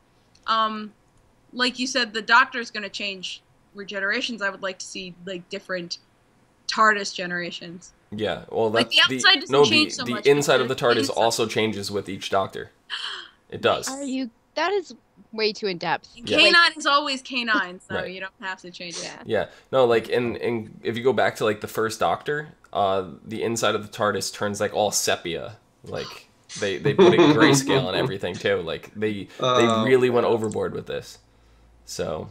like you said, the Doctor's going to change regenerations. I would like to see like different TARDIS generations. Yeah, well, like the outside doesn't change so much. The inside of the TARDIS also changes with each Doctor. It does. That is way too in depth. Yeah. K9 is always K9, so Right. you don't have to change it. Yeah, no, like, and if you go back to like the first Doctor, the inside of the TARDIS turns like all sepia. Like they put in grayscale and everything too. Like they really went overboard with this. So.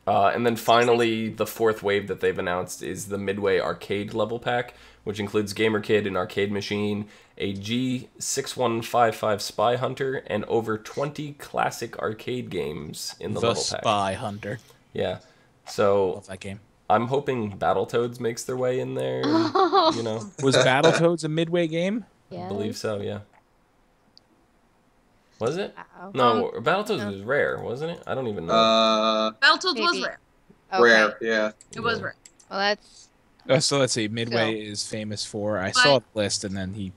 And then finally, the fourth wave that they've announced is the Midway Arcade level pack, which includes Gamer Kid, an arcade machine, a G6155 Spy Hunter, and over 20 classic arcade games in the level pack. Spy Hunter. Yeah. So love that game. I'm hoping Battletoads makes their way in there. You know, was Battletoads a Midway game? Yeah. I believe so. Yeah. Was it? Wow. No, Battletoads was rare, wasn't it? I don't even know. Battletoads was rare. Rare, yeah. It was rare. Well, that's... So let's see. Midway is famous for... I saw the list, and then he...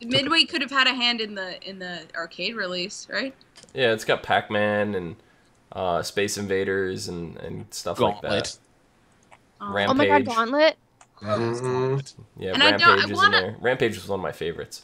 Midway could have had a hand in the arcade release, right? Yeah, it's got Pac-Man and Space Invaders and stuff like that. Rampage. Oh my god, Gauntlet? Yeah, And Rampage is in there. Rampage was one of my favorites.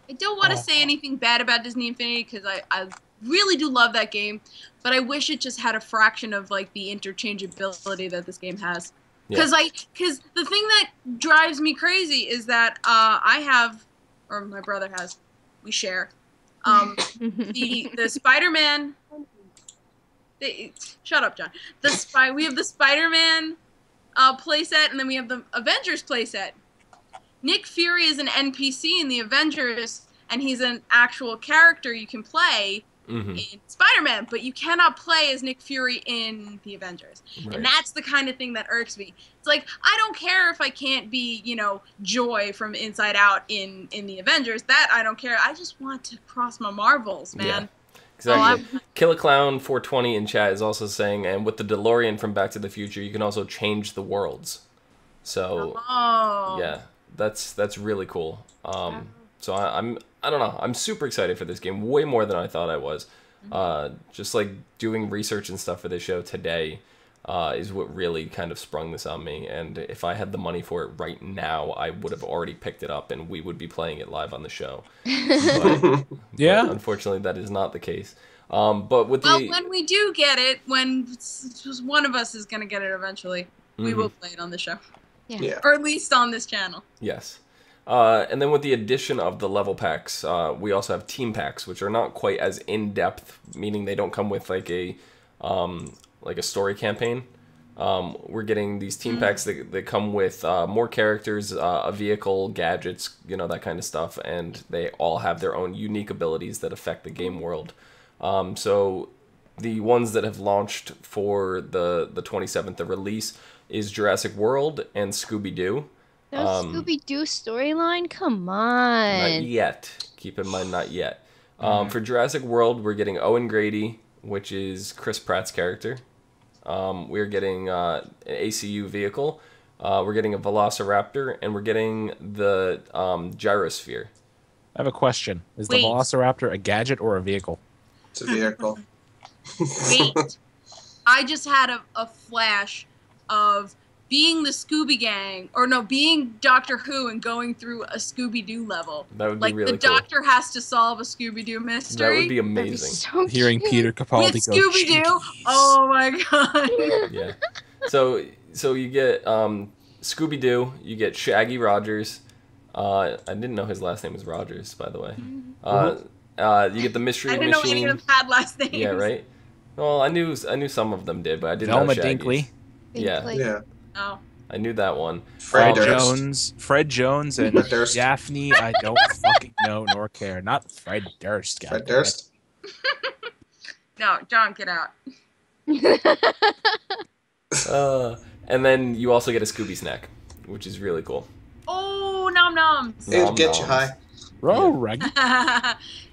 I don't want to say anything bad about Disney Infinity because I really do love that game, but I wish it just had a fraction of like the interchangeability that this game has. Because the thing that drives me crazy is that I have, or my brother has, we share, the Spider-Man. Shut up, John. We have the Spider-Man playset, and then we have the Avengers playset. Nick Fury is an NPC in the Avengers, and he's an actual character you can play in Spider-Man, but you cannot play as Nick Fury in the Avengers. Right. And that's the kind of thing that irks me. It's like, I don't care if I can't be, Joy from Inside Out in the Avengers. That I don't care. I just want to cross my marbles, man. Yeah. Exactly. Kill a Clown 420 in chat is also saying, and with the DeLorean from Back to the Future, you can also change the worlds. So, yeah. That's really cool. So I don't know. I'm super excited for this game, way more than I thought I was. Just like doing research and stuff for this show today is what really kind of sprung this on me. And if I had the money for it right now, I would have already picked it up and we would be playing it live on the show. But unfortunately, that is not the case. But with when we do get it, when one of us is going to get it eventually, we will play it on the show. Yeah. Or at least on this channel. Yes. And then with the addition of the level packs, we also have team packs, which are not quite as in-depth, meaning they don't come with like a story campaign. We're getting these team packs that come with more characters, a vehicle, gadgets, that kind of stuff, and they all have their own unique abilities that affect the game world. So the ones that have launched for the 27th, the release, is Jurassic World and Scooby-Doo. No Scooby-Doo storyline? Come on. Not yet. Keep in mind, not yet. For Jurassic World, we're getting Owen Grady, which is Chris Pratt's character. We're getting an ACU vehicle. We're getting a Velociraptor, and we're getting the gyrosphere. I have a question. Is the Velociraptor a gadget or a vehicle? It's a vehicle. Wait. I just had a flash of being the Scooby Gang, being Doctor Who and going through a Scooby-Doo level. That would be really the cool. Doctor has to solve a Scooby-Doo mystery. That would be amazing. So Hearing Peter Capaldi with go, Scooby-Doo? Oh my god. Yeah. So you get Scooby-Doo, you get Shaggy Rogers. I didn't know his last name was Rogers, by the way. You get the Mystery I Machine. didn't know any of them had last names. Yeah, right? Well, I knew some of them did, but I didn't know Velma Shaggy's. Dinkley. Yeah. Oh. I knew that one. Fred Jones, and Fred Durst. Daphne. I don't fucking know nor care. Not Fred Durst. God Fred damn it. Durst. No, John, get out. And then you also get a Scooby snack, which is really cool. Oh, nom noms. It'll get you high. Right.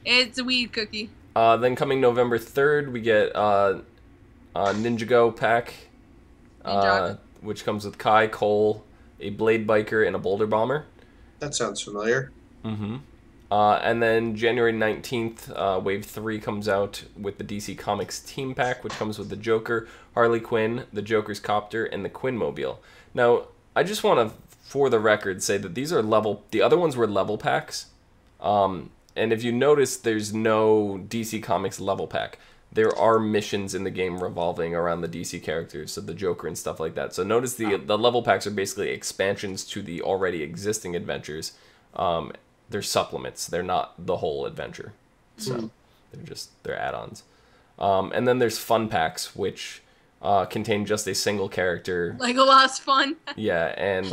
It's a weed cookie. Then coming November 3rd, we get Ninjago pack, which comes with Kai, Cole, a Blade Biker, and a Boulder Bomber. That sounds familiar. Mm-hmm. And then January 19th, Wave 3 comes out with the DC Comics Team Pack, which comes with the Joker, Harley Quinn, the Joker's Copter, and the Quinn-mobile. Now, I just want to, for the record, say that these are the other ones were level packs. And if you notice, there's no DC Comics level pack. There are missions in the game revolving around the DC characters, so the Joker and stuff like that. So notice the level packs are basically expansions to the already existing adventures. They're supplements. They're not the whole adventure. So they're add-ons. And then there's fun packs, which contain just a single character. Legolas fun. Yeah, and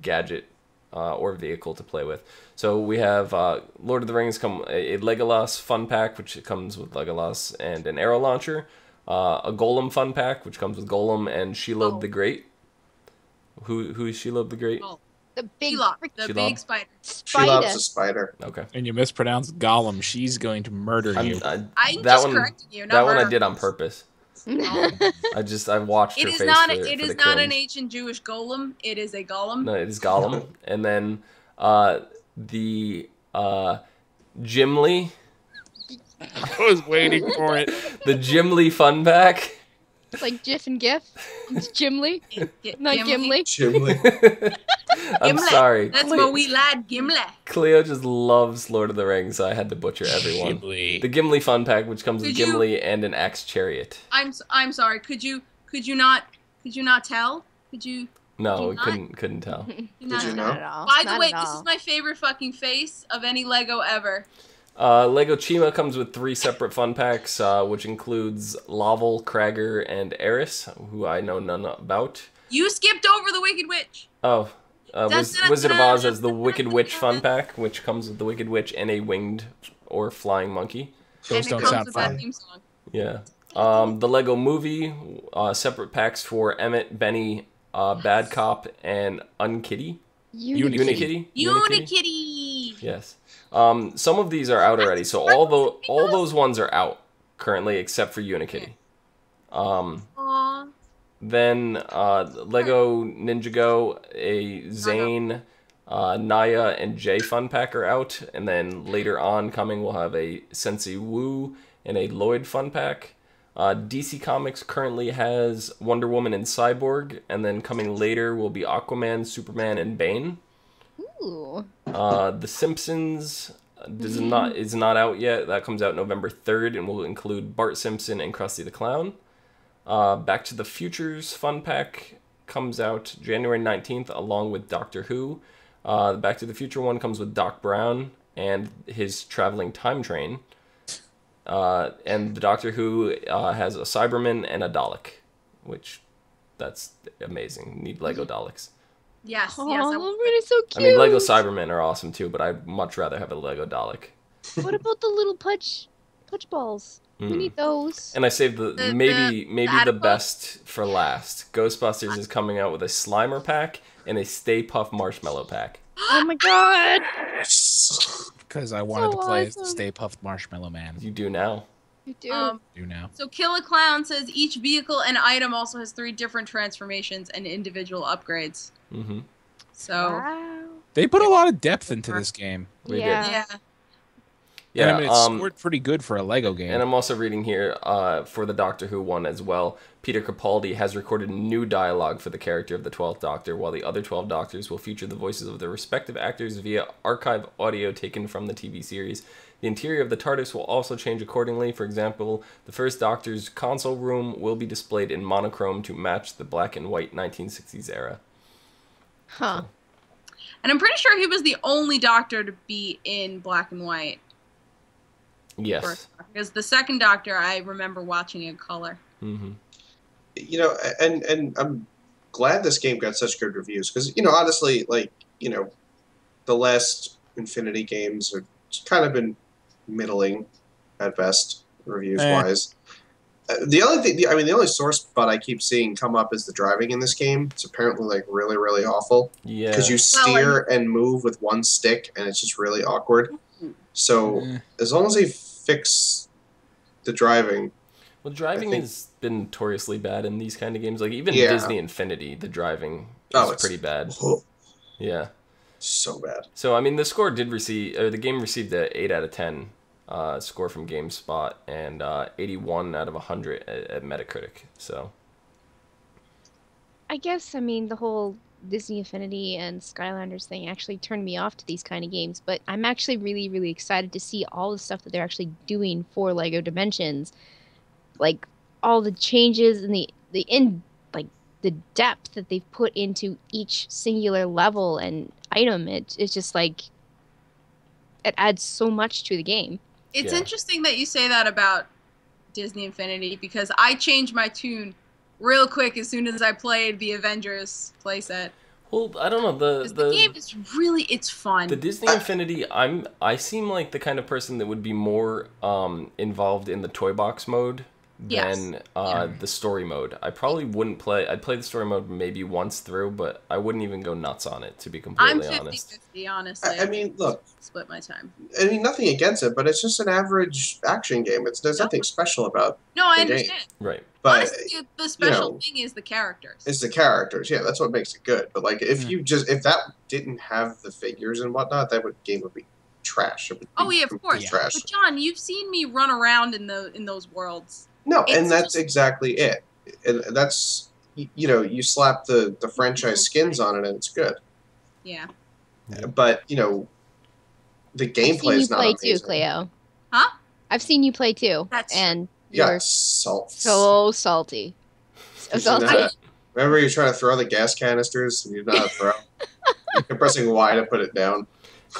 gadget or vehicle to play with. So we have Lord of the Rings a Legolas fun pack, which comes with Legolas and an arrow launcher. A Golem fun pack, which comes with Golem and Shelob the Great. Who is Shelob the Great? Oh. The big, the big spider. Shelob's a spider. Okay. And you mispronounced Gollum. She's going to murder you. I'm just correcting you. That one I did on purpose. I watched her face. It is not an ancient Jewish golem. It is a golem. No, it is Gollum. And then the Gimli. I was waiting for it. The Gimli fun pack. It's like GIF and GIF. It's Gimli. Not Gimli. Gimli. I'm sorry. That's what we lad, Gimli. Cleo just loves Lord of the Rings, so I had to butcher everyone. Gimli. The Gimli fun pack, which comes with Gimli and an axe chariot. I'm sorry. Could you not tell? No, we couldn't tell. Did you know? By the way, this is my favorite fucking face of any Lego ever. Lego Chima comes with 3 separate fun packs, which includes Laval, Krager, and Eris, who I know none about. You skipped over the Wicked Witch. Oh, Wizard of Oz has the Wicked Witch fun pack, which comes with the Wicked Witch and a winged or flying monkey. Those don't sound fun. Yeah. The Lego Movie, separate packs for Emmett, Benny, Bad Cop, and Unkitty. Unikitty. Unikitty. Yes. Some of these are out already, so all those ones are out currently, except for Unikitty. Then Lego Ninjago, a Zane, Naya, and Jay fun pack are out, and then later on coming we'll have a Sensei Wu and a Lloyd fun pack. DC Comics currently has Wonder Woman and Cyborg, and then coming later will be Aquaman, Superman, and Bane. Ooh. The Simpsons is not out yet. That comes out November 3rd and will include Bart Simpson and Krusty the Clown. Back to the Future's fun pack comes out January 19th along with Doctor Who. The Back to the Future one comes with Doc Brown and his traveling time train. And the Doctor Who has a Cyberman and a Dalek, which that's amazing. Need Lego Daleks. Yes, Oh, yes. Wolverine is so cute. I mean, Lego Cybermen are awesome too, but I'd much rather have a Lego Dalek. What about the little punch balls? We need those. And I saved maybe the best for last. Ghostbusters is coming out with a Slimer pack and a Stay Puft Marshmallow pack. Oh my god! Because I wanted to play as the Stay Puft Marshmallow Man. You do now. You do. Do now. So Kill a Clown says each vehicle and item also has 3 different transformations and individual upgrades. Mm-hmm. So Wow. They put a lot of depth into this game. We Yeah. did. yeah. Yeah, Yeah, I mean, it scored pretty good for a Lego game. And I'm also reading here for the Doctor Who one as well. Peter Capaldi has recorded new dialogue for the character of the 12th Doctor, while the other 12 Doctors will feature the voices of their respective actors via archive audio taken from the TV series. The interior of the TARDIS will also change accordingly. For example, the first Doctor's console room will be displayed in monochrome to match the black and white 1960s era. Huh. And I'm pretty sure he was the only Doctor to be in black and white. Yes. Because the second Doctor, I remember watching in color. Mm-hmm. You know, and I'm glad this game got such good reviews because, you know, honestly, like, you know, the last Infinity games have kind of been middling at best, reviews-wise. The only sore spot I keep seeing come up is the driving in this game. It's apparently, like, really, really awful. Yeah. Because you steer and move with one stick, and it's just really awkward. So, as long as they fix the driving... Well, driving has been notoriously bad in these kind of games. Like, even Disney Infinity, the driving is pretty bad. Yeah. So bad. So, I mean, the game received an 8 out of 10 score from GameSpot and 81 out of 100 at Metacritic. So, I guess, I mean, the whole Disney Infinity and Skylanders thing actually turned me off to these kind of games, but I'm actually really, really excited to see all the stuff that they're actually doing for LEGO Dimensions. Like, all the changes and the depth that they've put into each singular level and item. It's just like, it adds so much to the game. It's interesting that you say that about Disney Infinity because I changed my tune real quick as soon as I played the Avengers playset. Well, I don't know, the game is really, it's fun. The Disney Infinity, I seem like the kind of person that would be more involved in the toy box mode than the story mode. I probably wouldn't play. I'd play the story mode maybe once through, but I wouldn't even go nuts on it, to be completely honest. I'm 50-50, honestly. I mean, look. Split my time. I mean, nothing against it, but it's just an average action game. There's nothing special about No, I the understand. game. Right. But, honestly, the special thing is the characters. It's the characters, yeah. That's what makes it good. But, like, if that didn't have the figures and whatnot, game would be trash. It would be of course. Trash. But, John, you've seen me run around in those worlds. No, and that's exactly it. And that's, you know, you slap the franchise skins on it and it's good. Yeah. But, you know, the gameplay is not amazing. I've seen you play too, Cleo. Huh? I've seen you play too. You're so salty. So salty. Remember you're trying to throw the gas canisters and you're not throw? You're pressing Y to put it down.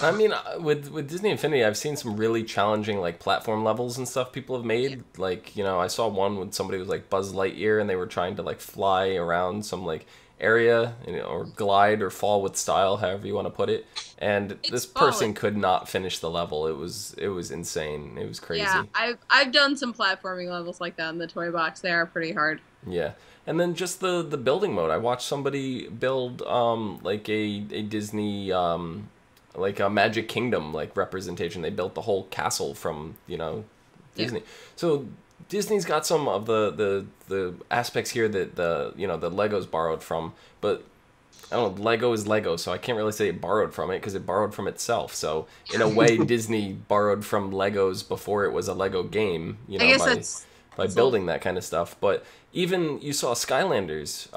I mean, with Disney Infinity, I've seen some really challenging, like, platform levels and stuff people have made. Yeah. Like, you know, I saw one when somebody was, like, Buzz Lightyear, and they were trying to, like, fly around some, like, area, you know, or glide or fall with style, however you want to put it. And this person could not finish the level. It was insane. It was crazy. Yeah, I've done some platforming levels like that in the toy box. They are pretty hard. Yeah. And then just the building mode. I watched somebody build, like, a Disney... like a Magic Kingdom like representation. They built the whole castle from, you know, Disney. Yeah. So Disney's got some of the aspects here that the Lego's borrowed from, but I don't know, Lego is Lego, so I can't really say it borrowed from it because it borrowed from itself. So in a way, Disney borrowed from Legos before it was a Lego game, you know, by building that kind of stuff. But even you saw Skylanders,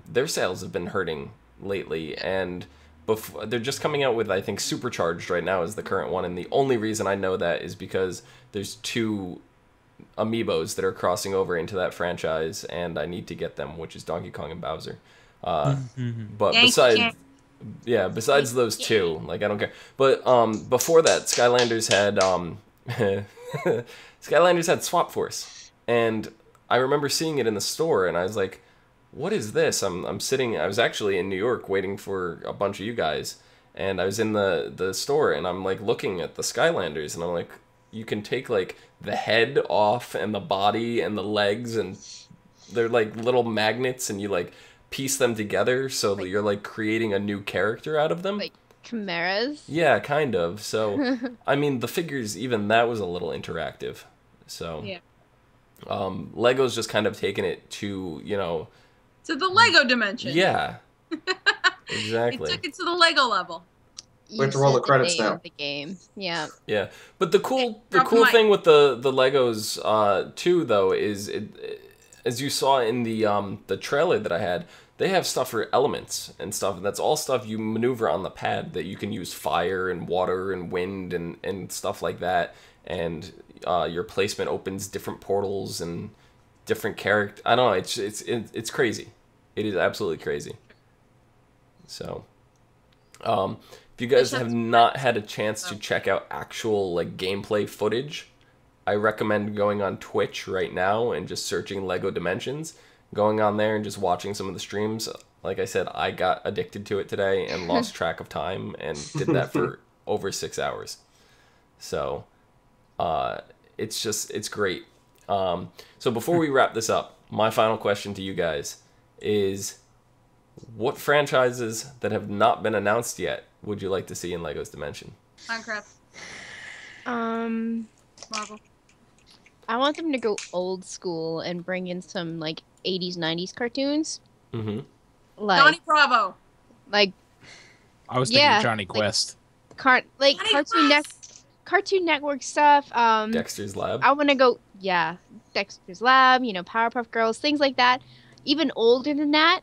their sales have been hurting lately, and they're just coming out with, I think, Supercharged right now is the current one, and the only reason I know that is because there's 2 amiibos that are crossing over into that franchise, and I need to get them, which is Donkey Kong and Bowser. But Yeah, besides those two, like, I don't care. But before that, Skylanders had Skylanders had Swap Force, and I remember seeing it in the store, and I was like, "What is this?" I'm sitting. I was actually in New York waiting for a bunch of you guys, and I was in the store, and I'm like looking at the Skylanders, and I'm like, you can take like the head off and the body and the legs, and they're like little magnets, and you like piece them together so that you're like creating a new character out of them. Like chimeras? Yeah, kind of. So, I mean, the figures, even that was a little interactive. So, Yeah. Lego's just kind of taken it to, you know... To the Lego dimension. Yeah. Exactly. It took it to the Lego level. We have to roll the credits now. The game. Yeah. Yeah. But the cool Drop the mic. thing with the Legos, too, though, is as you saw in the trailer that I had, they have stuff for elements and stuff, and that's all stuff you maneuver on the pad that you can use fire and water and wind and stuff like that, and your placement opens different portals and different character. I don't know, it's crazy. It is absolutely crazy. So, if you guys have not had a chance to check out actual like gameplay footage, I recommend going on Twitch right now and just searching Lego Dimensions, going on there and just watching some of the streams. Like I said, I got addicted to it today and lost track of time and did that for over 6 hours. So, it's great. So before we wrap this up, my final question to you guys is, what franchises that have not been announced yet would you like to see in Lego's Dimension? Minecraft. Marvel. I want them to go old school and bring in some like 80s, 90s cartoons. Mm-hmm. Like Johnny Bravo. Like I was thinking Johnny Quest. Cartoon Network stuff. Dexter's Lab. I want to go, Dexter's Lab, Powerpuff Girls, things like that. Even older than that.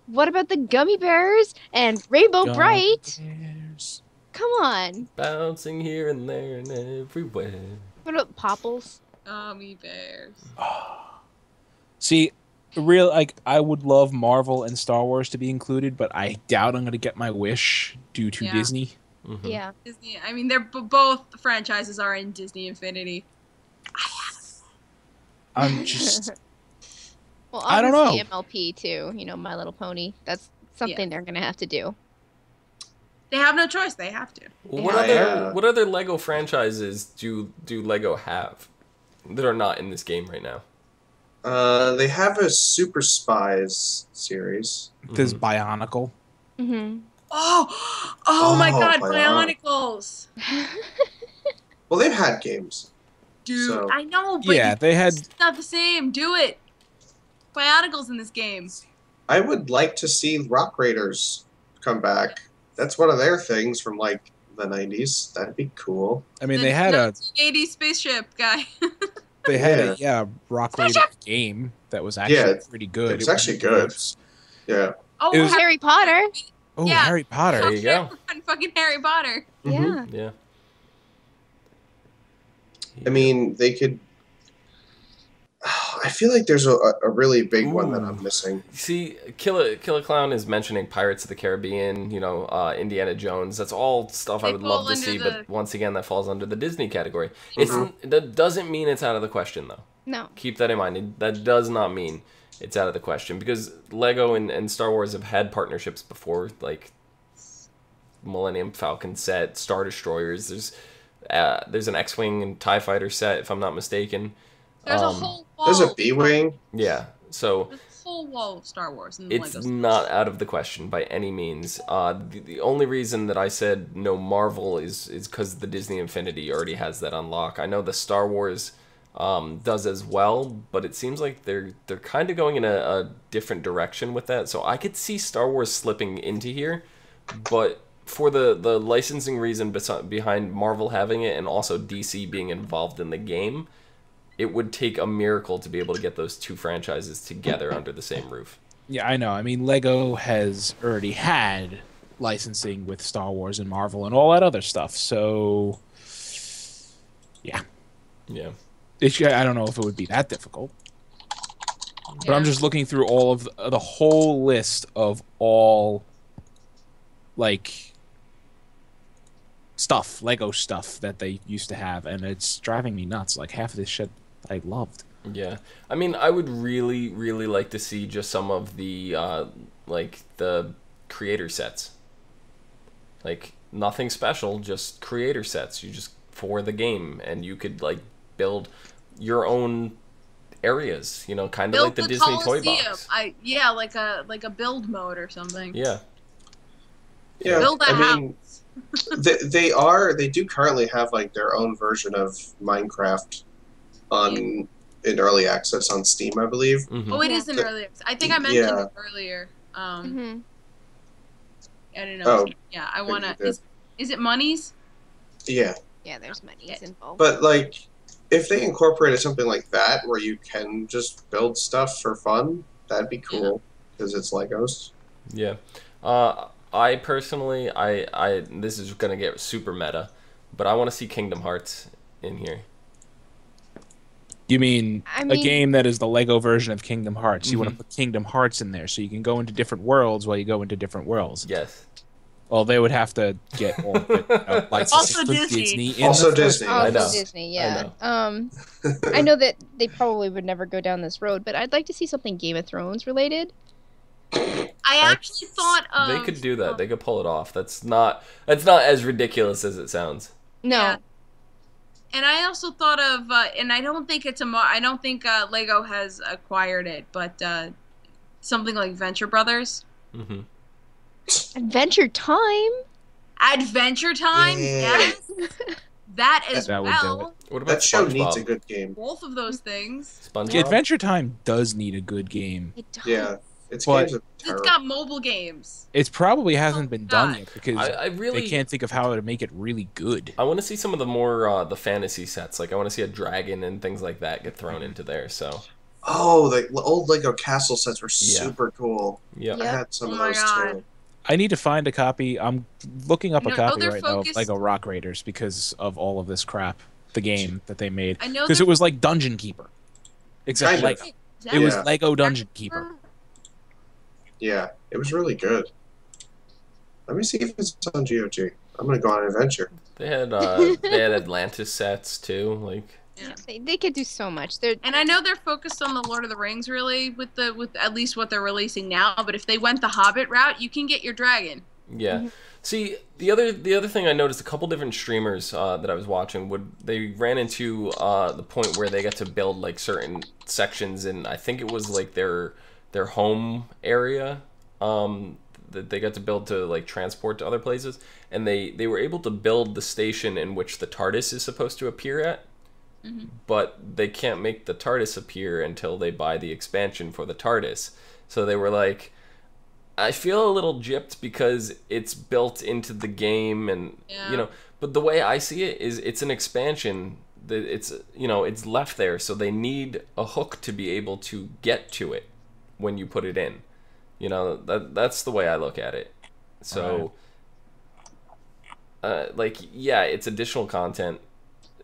What about the Gummy Bears and Rainbow Bright? Bears. Come on. Bouncing here and there and everywhere. What about Popples? Gummy Bears. See, I would love Marvel and Star Wars to be included, but I doubt I'm going to get my wish due to Disney. Mm-hmm. Yeah. Disney. I mean, they're both franchises are in Disney Infinity. I'm just... Well, I don't know. MLP too, My Little Pony. That's something they're going to have to do. They have no choice. They have to. What other Lego franchises do Lego have that are not in this game right now? They have a Super Spies series. There's Bionicle. Mm-hmm. Oh my God, Bionicles. Well, they've had games. Dude, so. I know, but they had... it's not the same. Do it. Bionicles in this game. I would like to see Rock Raiders come back. That's one of their things from like the 90s. That'd be cool. I mean, they had a 80s spaceship guy. They had a Rock Raider game that was actually pretty good. It was actually good. Yeah. Oh, it was Harry Potter. Oh, yeah. Harry Potter. There you go. Fucking Harry Potter. Mm-hmm. Yeah. I mean, they could... I feel like there's a really big one that I'm missing. See, Killer Clown is mentioning Pirates of the Caribbean, Indiana Jones. That's all stuff I would love to see, but once again, that falls under the Disney category. That doesn't mean it's out of the question, though. No. Keep that in mind. That does not mean it's out of the question, because Lego and Star Wars have had partnerships before, like Millennium Falcon set, Star Destroyers. There's an X-Wing and TIE Fighter set, if I'm not mistaken. There's a whole wall. There's a B-Wing. Yeah, so... There's a whole wall of Star Wars. In it's Legos. not out of the question by any means. The only reason that I said no Marvel is because the Disney Infinity already has that unlock. I know the Star Wars does as well, but it seems like they're kind of going in a different direction with that. So I could see Star Wars slipping into here, but for the licensing reason behind Marvel having it and also DC being involved in the game, it would take a miracle to be able to get those two franchises together under the same roof. Yeah, I know. I mean, Lego has already had licensing with Star Wars and Marvel and all that other stuff. So, yeah. Yeah. I don't know if it would be that difficult. But I'm just looking through all of the whole list of all, like, stuff, Lego stuff that they used to have, and it's driving me nuts. Like, half of this shit I loved. Yeah. I mean, I would really, really like to see just some of the, like, the creator sets. Like, nothing special, just creator sets. You just, for the game, and you could, like, build your own areas, you know, kind of like the Disney Toy Box. Yeah, like a build mode or something. Yeah. Yeah, Build a house. they do currently have like their own version of Minecraft in early access on Steam, I believe. Mm-hmm. Oh, it is in early access. I think I mentioned it earlier. I don't know. Oh, yeah, I wanna. Is it monies? Yeah. Yeah, there's monies involved. But like, if they incorporated something like that where you can just build stuff for fun, that'd be cool because it's Legos. Yeah. I personally, this is gonna get super meta, but I want to see Kingdom Hearts in here. You mean, a game that is the Lego version of Kingdom Hearts? You want to put Kingdom Hearts in there so you can go into different worlds while you go into different worlds. Yes. Well, they would have to get all the Also Disney. Also Disney. I know. Disney, yeah. I know that they probably would never go down this road, but I'd like to see something Game of Thrones related. I actually thought of... They could do that. They could pull it off. That's not as ridiculous as it sounds. No. Yeah. And I also thought of, and I don't think I don't think Lego has acquired it, but something like Venture Brothers. Mm-hmm. Adventure Time. Adventure Time. Yes. That as that would do it. What about that show SpongeBob? needs a good game. Both of those things. SpongeBob? Adventure Time does need a good game. It does. Yeah. Its But games are It's terrible. got mobile games. It probably hasn't been done yet because I really they can't think of how to make it really good. I want to see some of the more the fantasy sets. Like I want to see a dragon and things like that get thrown into there. So. Oh, the old Lego castle sets were super cool. Yeah. I had some of my those God. too. I need to find a copy. I'm looking up a copy they're right now of focused- Lego Rock Raiders because of all of this crap. The game that they made. I know Because it was like Dungeon Keeper. Except Kind Lego. of. It was Yeah. Lego Dungeon Keeper. Yeah, it was really good. Let me see if it's on GOG. I'm gonna go on an adventure. They had Atlantis sets too. Like. Yeah. They could do so much. And I know they're focused on the Lord of the Rings really with at least what they're releasing now, but if they went the Hobbit route, you can get your dragon. Yeah. See, the other thing I noticed, a couple different streamers that I was watching they ran into the point where they got to build like certain sections, and I think it was like their home area that they got to build to like transport to other places, and they were able to build the station in which the TARDIS is supposed to appear at. Mm-hmm. But they can't make the TARDIS appear until they buy the expansion for the TARDIS. So they were like, I feel a little gypped because it's built into the game, and you know. But the way I see it is, it's an expansion that it's left there, so they need a hook to be able to get to it when you put it in. You know, that's the way I look at it. So, it's additional content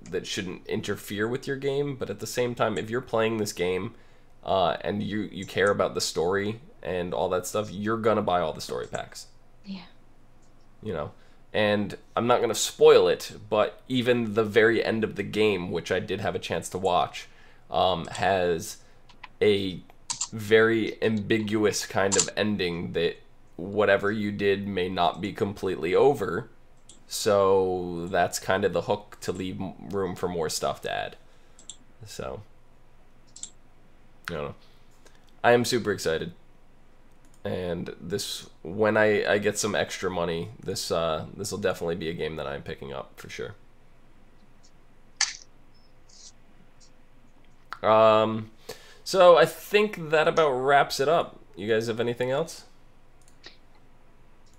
that shouldn't interfere with your game, but at the same time, if you're playing this game and you care about the story and all that stuff, you're gonna buy all the story packs. Yeah. You know, and I'm not gonna spoil it, but even the very end of the game, which I did have a chance to watch, has a very ambiguous kind of ending that whatever you did may not be completely over. So that's kind of the hook to leave room for more stuff to add. So, I don't know. I am super excited. And when I get some extra money, this will definitely be a game that I'm picking up for sure. So I think that about wraps it up. You guys have anything else?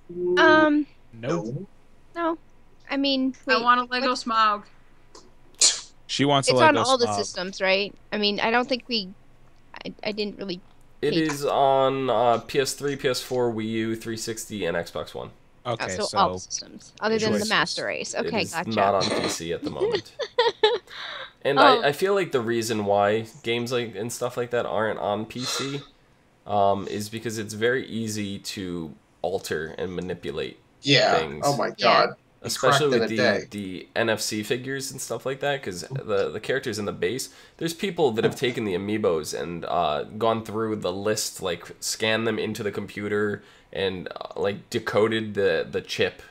No. No. I mean, I want a Lego Smaug. She wants a it's Lego on all the Smaug. systems, right? I mean, I don't think I didn't really. It is on PS3, PS4, Wii U, 360, and Xbox One. Okay, so all the systems, other than the Master Race. Okay, it is gotcha. not on PC at the moment. And I feel like the reason why games like and stuff like that aren't on PC is because it's very easy to alter and manipulate things. Oh my god. Especially with the NFC figures and stuff like that, because the characters in the base, there's people that have taken the amiibos and gone through the list, like scanned them into the computer and like decoded the chip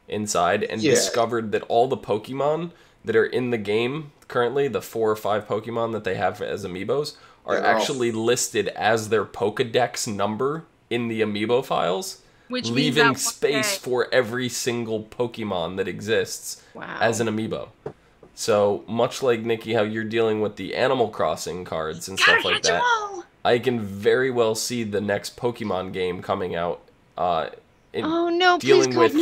inside and discovered that all the Pokemon that are in the game currently, the 4 or 5 Pokemon that they have as amiibos, are actually listed as their Pokedex number in the amiibo files. Which leaving space for every single Pokemon that exists as an amiibo. So, much like, Nikki, how you're dealing with the Animal Crossing cards and stuff like that, I can very well see the next Pokemon game coming out dealing with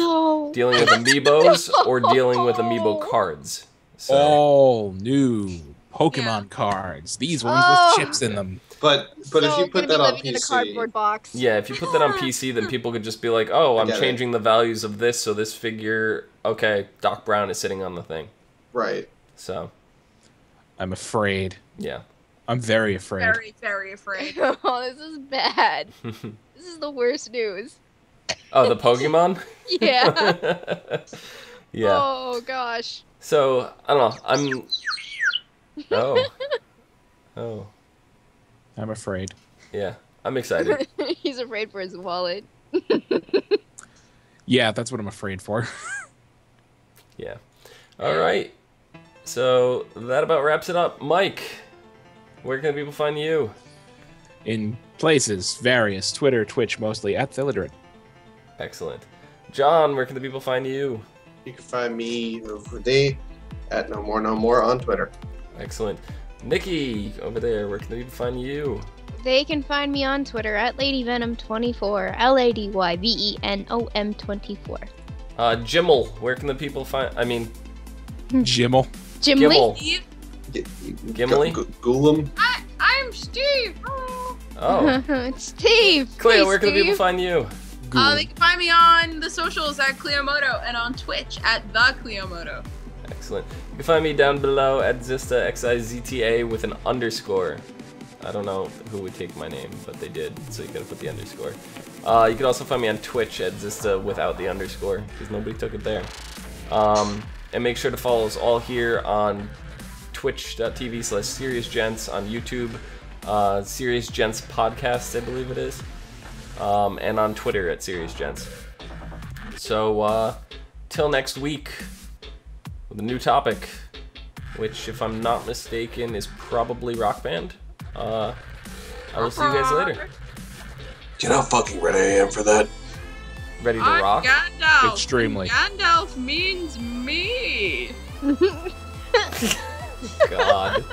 amiibos or dealing with amiibo cards. So. All new Pokemon cards. These ones with chips in them. But if you put that on PC, in a cardboard box. Yeah, if you put that on PC, then people could just be like, "Oh, I'm changing the values of this, so this figure, okay, Doc Brown is sitting on the thing." Right. So, I'm afraid. Yeah. I'm very afraid. Very, very afraid. Oh, this is bad. This is the worst news. Oh, the Pokemon? Yeah. Yeah. Oh gosh. So, I don't know. Oh. I'm afraid. Yeah, I'm excited. He's afraid for his wallet. Yeah, that's what I'm afraid for. Yeah. All right. So that about wraps it up. Mike, where can people find you? In places, various, Twitter, Twitch, mostly, at Thillidred. Excellent. John, where can the people find you? You can find me over there at No More on Twitter. Excellent. Nikki, over there, where can the people find you? They can find me on Twitter at LadyVenom24, LadyVenom24. Jimmel, where can the people find... Jimmel. Gimli? Gimli? Goolum? I'm Steve. Oh. Steve. Cleo, where can the people find you? They can find me on the socials at Cleomoto and on Twitch at the Cleomoto. Excellent. You can find me down below at Zista, Xizta with an underscore. I don't know who would take my name, but they did, so you gotta put the underscore. You can also find me on Twitch at Zista without the underscore, because nobody took it there. And make sure to follow us all here on twitch.tv/Serious Gents, on YouTube, Serious Gents Podcast, I believe it is, and on Twitter at Serious Gents. So, till next week, with a new topic, which, if I'm not mistaken, is probably Rock Band. I will see you guys later. Do you know how fucking ready I am for that? Ready to rock? Gandalf. Extremely. Gandalf means me. God.